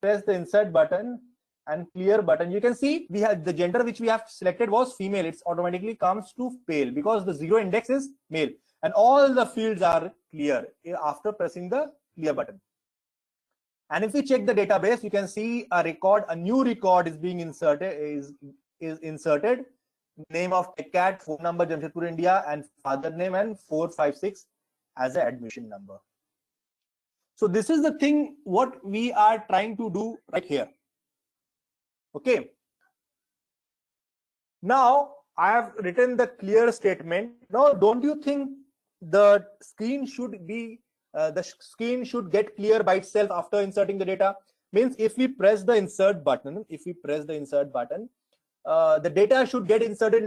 press the insert button and clear button, you can see we have the gender which we have selected was female. It's automatically comes to male because the 0 index is male, and all the fields are clear after pressing the clear button. And if we check the database, you can see a new record is being inserted, is inserted. Name of TechCat, phone number Jamshedpur, India, and father name and 456 as an admission number. So this is the thing what we are trying to do right here. Okay. Now I have written the clear statement. Now, don't you think the screen should be get clear by itself after inserting the data? Means if we press the insert button, the data should get inserted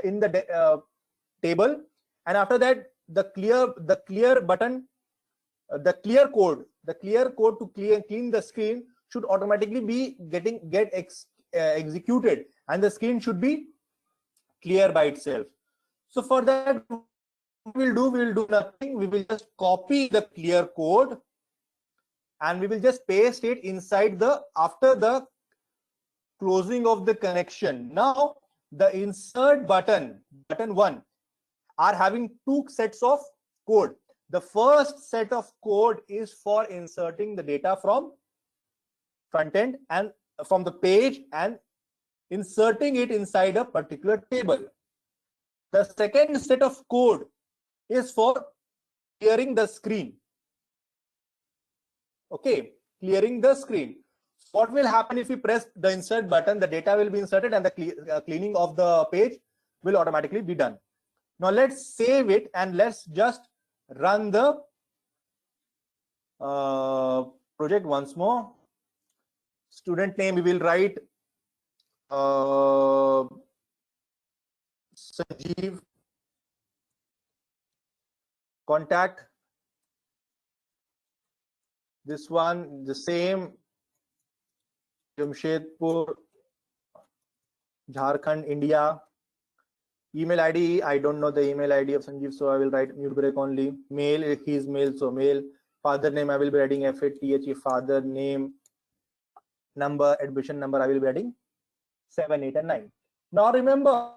in the table, and after that the clear button, the clear code to clean the screen should automatically be executed, and the screen should be clear by itself. So for that, we will do nothing. We will just copy the clear code and we will just paste it inside after the closing of the connection. Now the insert button 1 are having 2 sets of code. The first set of code is for inserting the data from front end and from the page and inserting it inside a particular table. The second set of code is for clearing the screen. Okay, clearing the screen. What will happen if we press the insert button? The data will be inserted and the cleaning of the page will automatically be done. Now let's save it and let's just run the project once more. Student name we will write Sanjeev. Contact, this one the same, Jamshedpur, Jharkhand, India. Email ID, I don't know the email ID of Sanjeev, so I will write mute break only. Male, he is male, so male. Father name I will be writing FATHE, father name. Number, admission number I will be adding 7 8 and 9. Now remember,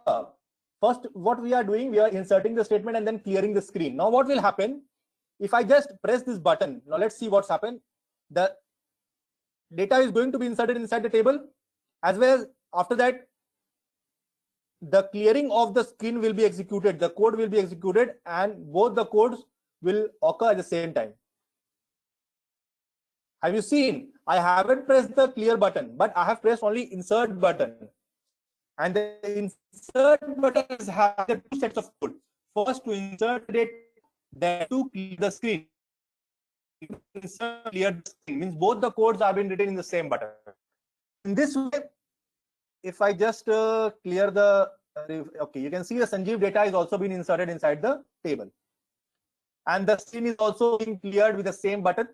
first what we are doing, we are inserting the statement and then clearing the screen. Now what will happen if I just press this button? Now let's see what's happened. The data is going to be inserted inside the table, as well as after that the clearing of the screen will be executed, the code will be executed, and both the codes will occur at the same time. Have you seen? I haven't pressed the clear button, but I have pressed only insert button. And the insert button has the 2 sets of code. First to insert it, then to clear the screen. Insert, clear the screen means both the codes have been written in the same button. In this way, if I just clear the, okay, you can see the Sanjeev data is also been inserted inside the table. And the screen is also being cleared with the same button.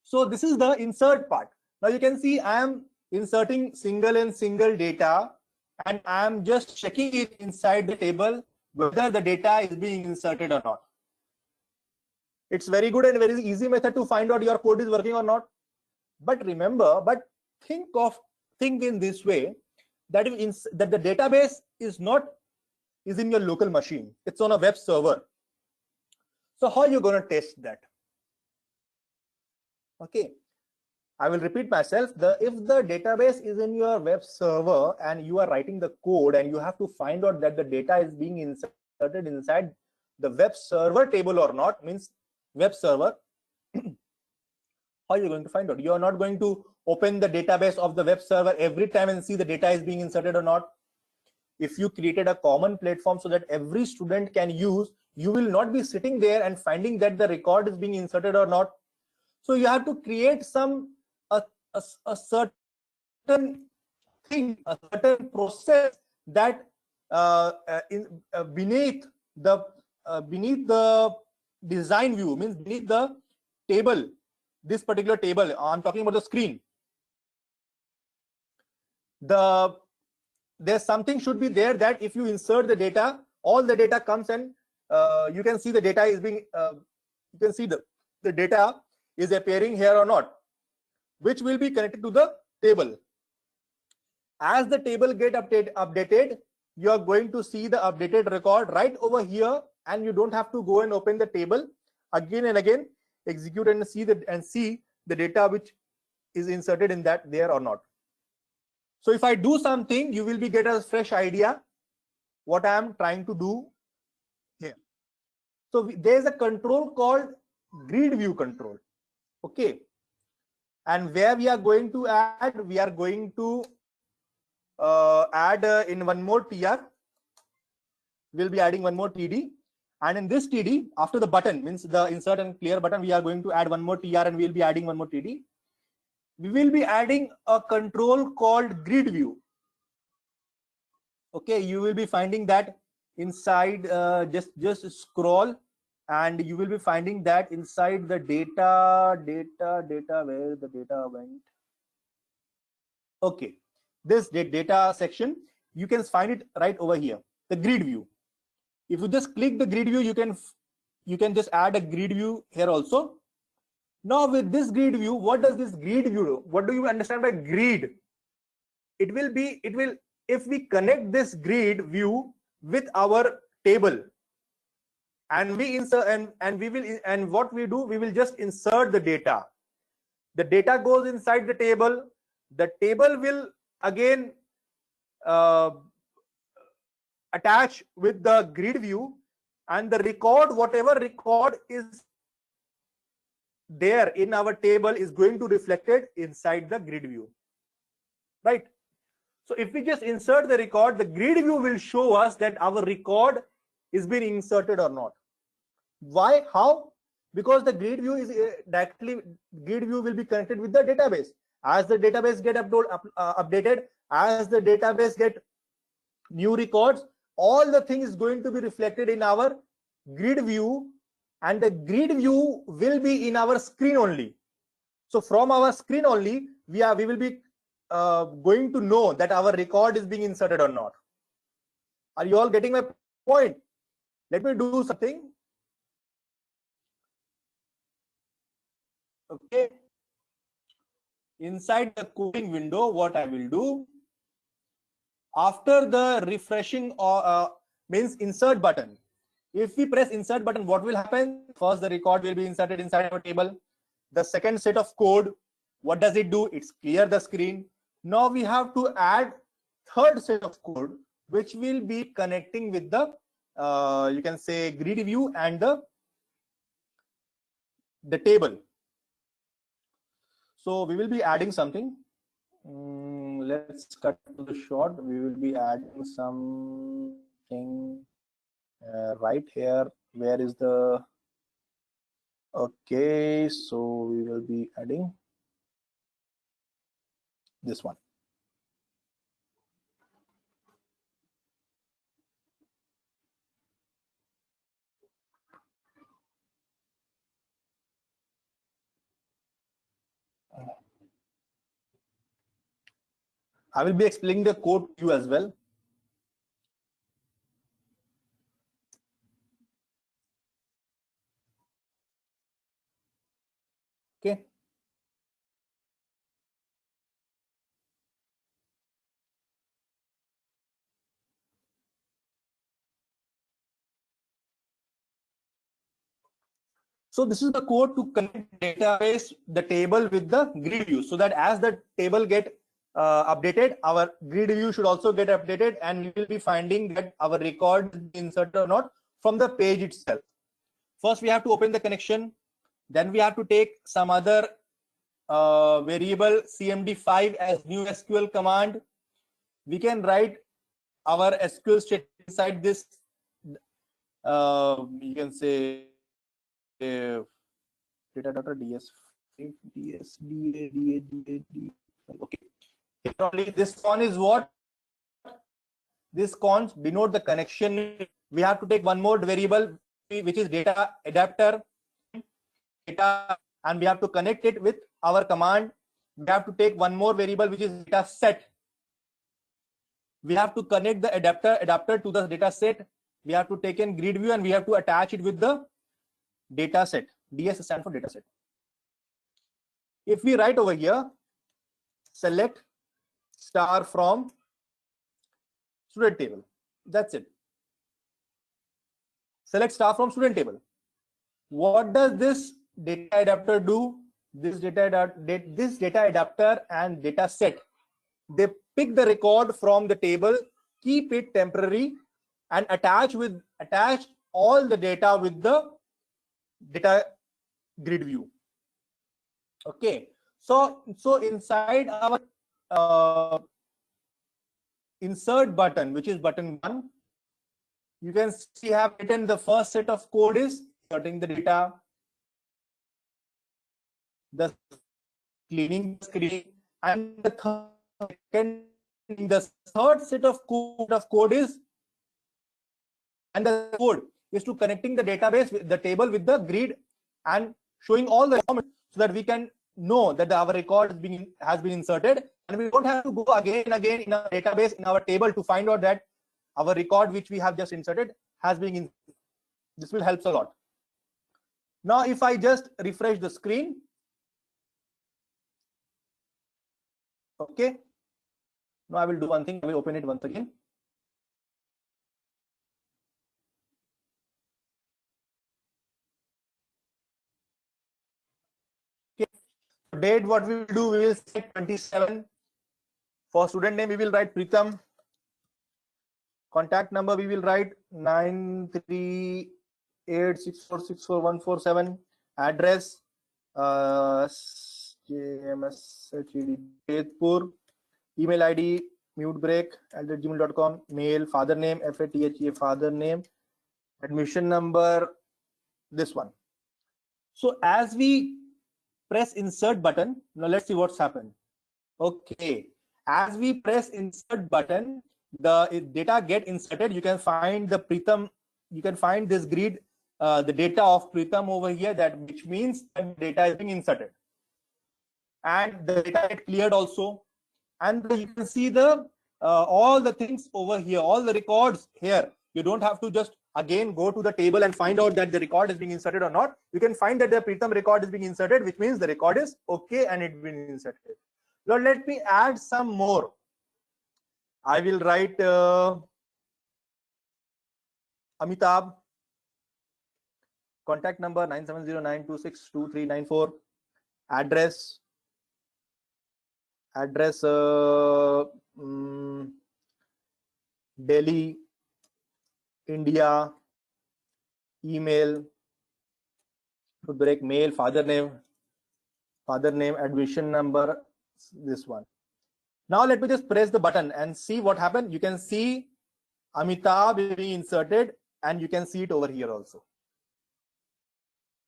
So this is the insert part. Now you can see I am inserting single and single data, and I am just checking it inside the table whether the data is being inserted or not. It's very good and very easy method to find out your code is working or not. But remember, think in this way, that that the database is in your local machine. It's on a web server. So how are you going to test that? Okay. I will repeat myself. If the database is in your web server and you are writing the code and you have to find out that the data is being inserted inside the web server table or not, means web server, how are you going to find out? You are not going to open the database of the web server every time and see the data is being inserted or not. If you created a common platform so that every student can use, you will not be sitting there and finding that the record is being inserted or not. So you have to create a certain thing, a certain process that beneath the design view, means beneath the table, this particular table, I'm talking about the screen. There's something should be there that if you insert the data, all the data comes and you can see the data is being, you can see the data is appearing here or not, which will be connected to the table. As the table get updated, you are going to see the updated record right over here, and you don't have to go and open the table again and again, execute and see the data which is inserted in that there or not. So if I do something, you will get a fresh idea what I am trying to do here. So there is a control called grid view control. Okay. And where we are going to add, we are going to add in one more TR. We'll be adding one more TD. And in this TD, after the button, means the insert and clear button, we are going to add one more TR and we'll be adding one more TD. We will be adding a control called grid view. Okay, you will be finding that inside, just scroll and you will be finding that inside the data, where the data went. Okay, this data section, you can find it right over here, the grid view. If you just click the grid view, you can just add a grid view here also. Now with this grid view, what does this grid view do? What do you understand by grid? It will, if we connect this grid view with our table and we insert and what we do, we will just insert the data. The data goes inside the table. The table will again attach with the grid view, and the record, whatever record is there in our table, is going to reflected inside the grid view, right? So if we just insert the record, the grid view will show us that our record is being inserted or not. Why? How? Because the grid view is directly, grid view will be connected with the database. As the database get updated, as the database get new records, all the things is going to be reflected in our grid view, and the grid view will be in our screen only. So from our screen only, we will be going to know that our record is being inserted or not. Are you all getting my point? Let me do something. Okay. Inside the coding window, what I will do, after the refreshing or means insert button, if we press insert button, what will happen? First, the record will be inserted inside our table. The second set of code, what does it do? It's clear the screen. Now we have to add third set of code, which will be connecting with the you can say grid view and the table. So we will be adding something. Let's cut to the short. We will be adding something right here. Where is the, okay, so we will be adding this one. I will be explaining the code to you as well. Okay. So this is the code to connect database, the table with the grid view, so that as the table get updated, our grid view should also get updated, and we will be finding that our record is inserted or not from the page itself. First, we have to open the connection. Then we have to take some other variable cmd5 as new SQL command. We can write our SQL statement inside this. You can say data.ds okay. Here only this con is what? This cons denote the connection. We have to take one more variable which is data adapter data, and we have to connect it with our command. We have to take one more variable which is data set. We have to connect the adapter to the data set. We have to take in grid view and we have to attach it with the data set. DS stands for data set. If we write over here, select star from student table. That's it. Select star from student table. What does this data adapter do? This data adapter and data set, they pick the record from the table, keep it temporary, and attach all the data with the data grid view. Okay, so inside our insert button, which is button 1, you can see have written the first set of code is inserting the data, the cleaning screen, and the third set of code is, and the code is to connecting the database with the table with the grid and showing all the information so that we can know that our record has been inserted, and we don't have to go again and again in our database, in our table, to find out that our record which we have just inserted has been in. This will help a lot. Now if I just refresh the screen, okay, now I will do one thing. I will open it once again. Okay. Date, what we will do, we will set 27. For student name, we will write Pritam. Contact number, we will write 93864644147. Address, Jadpur. Email ID, mutebreak@gmail.com. Mail, father name, FATHA, father name. Admission number, this one. So as we press insert button, now let's see what's happened. Okay, as we press insert button, the data get inserted. You can find the Pritam, you can find this grid, the data of Pritam over here, that which means that data is being inserted, and the data get cleared also, and you can see the all the things over here, all the records here. You don't have to just again go to the table and find out that the record is being inserted or not. You can find that the Pritam record is being inserted, which means the record is okay and it's been inserted. Now let me add some more. I will write Amitabh. Contact number 97092623994. Address Delhi, India. Email, break, mail, father name, admission number, this one. Now let me just press the button and see what happened. You can see Amitabh being inserted, and you can see it over here also.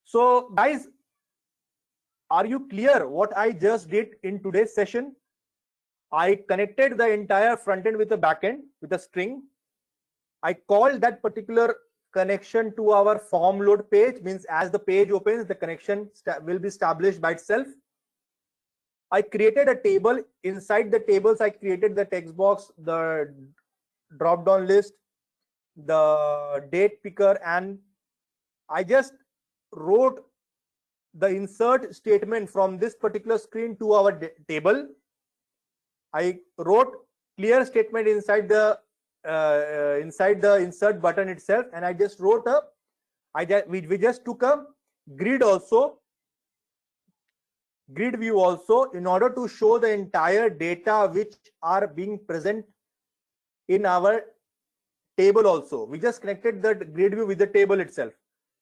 So guys, are you clear what I just did in today's session? I connected the entire front end with a backend with a string. I called that particular connection to our form load page, means as the page opens, the connection will be established by itself. I created a table. Inside the tables, I created the text box, the drop down list, the date picker, and I just wrote the insert statement from this particular screen to our table. I wrote clear statement inside the insert button itself, and I just wrote we just took a grid view also, in order to show the entire data which are being present in our table also. We just connected the grid view with the table itself,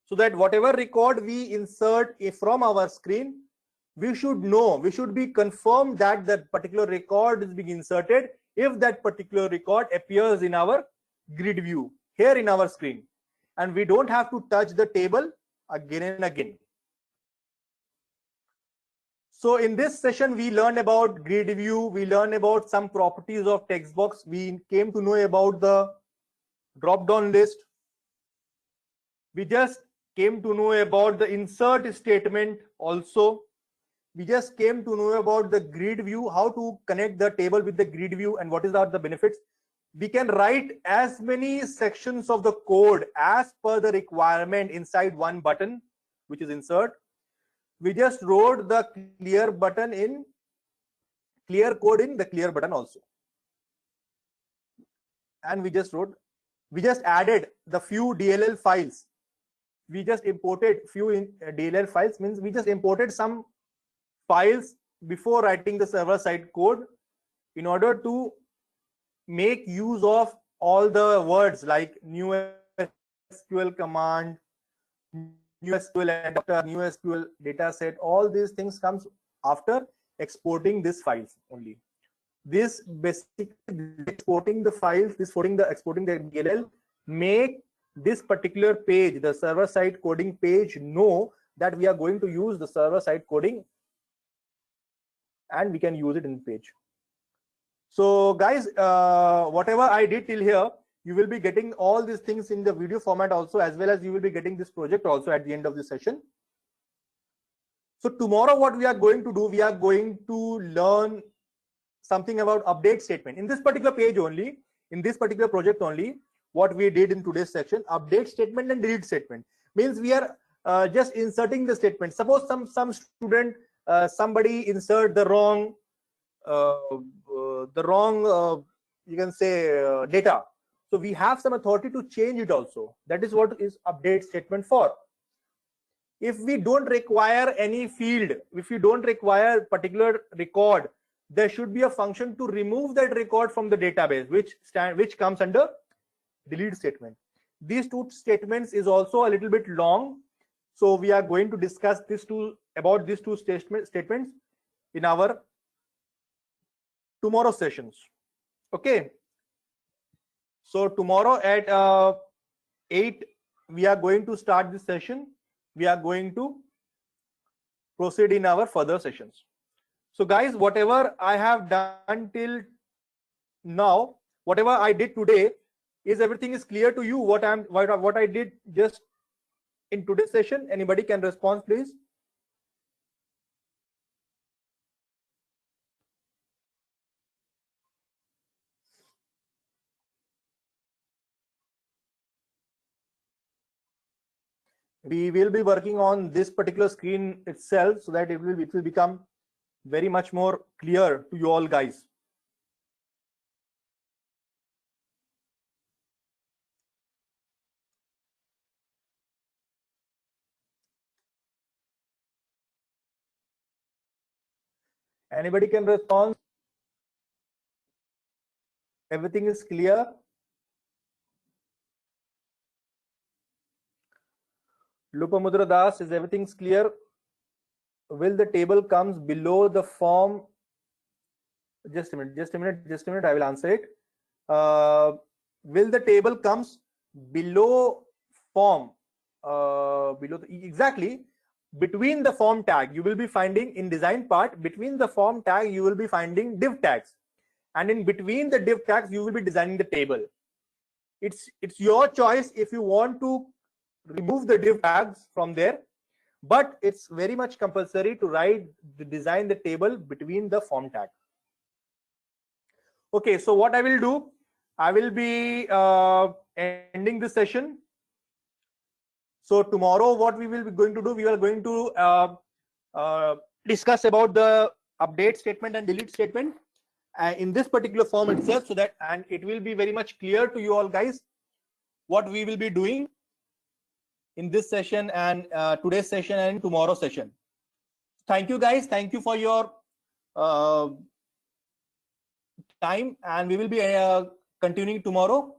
so that whatever record we insert from our screen, we should know, we should be confirmed that that particular record is being inserted if that particular record appears in our grid view here in our screen, and we don't have to touch the table again and again. So in this session, we learned about grid view, we learned about some properties of text box, we came to know about the drop down list, we just came to know about the insert statement also, we just came to know about the grid view, how to connect the table with the grid view and what are the benefits. We can write as many sections of the code as per the requirement inside one button, which is insert. We just wrote the clear button in clear code in the clear button also, and we just added the few DLL files. We just imported few DLL files, means we just imported some files before writing the server side code in order to make use of all the words like new SQL command, new SQL adapter, new SQL dataset. All these things comes after exporting these files only. This basically exporting the files, exporting the DLL, make this particular page, the server side coding page, know that we are going to use the server side coding, and we can use it in the page. So guys, whatever I did till here, you will be getting all these things in the video format also, as well as you will be getting this project also at the end of the session. So tomorrow what we are going to do, we are going to learn something about update statement. In this particular page only, in this particular project only, what we did in today's section, update statement and delete statement, means we are just inserting the statement. Suppose some student, somebody insert the wrong you can say data, so we have some authority to change it also. That is what is update statement for. If we don't require any field, if we don't require particular record, there should be a function to remove that record from the database, which comes under delete statement. These two statements is also a little bit long, so we are going to discuss these two statements in our tomorrow sessions. Okay, so tomorrow at 8 we are going to start this session. We are going to proceed in our further sessions. So guys, whatever I have done till now, whatever I did today, is everything is clear to you? What I did just in today's session? Anybody can respond, please? We will be working on this particular screen itself, so that it will become very much more clear to you all guys. Anybody can respond? Everything is clear? Lupamudra Das, is everything clear? Will the table comes below the form? Just a minute, I will answer it. Will the table comes below form? Exactly. Between the form tag, you will be finding in design part, between the form tag, you will be finding div tags. And in between the div tags, you will be designing the table. It's your choice if you want to remove the div tags from there, but it's very much compulsory to design the table between the form tag. Okay, so what I will do, I will be ending this session. So tomorrow what we will be going to do, we are going to discuss about the update statement and delete statement in this particular form itself, so that, and it will be very much clear to you all guys what we will be doing. in this session and today's session and tomorrow's session. Thank you guys. Thank you for your time, and we will be continuing tomorrow.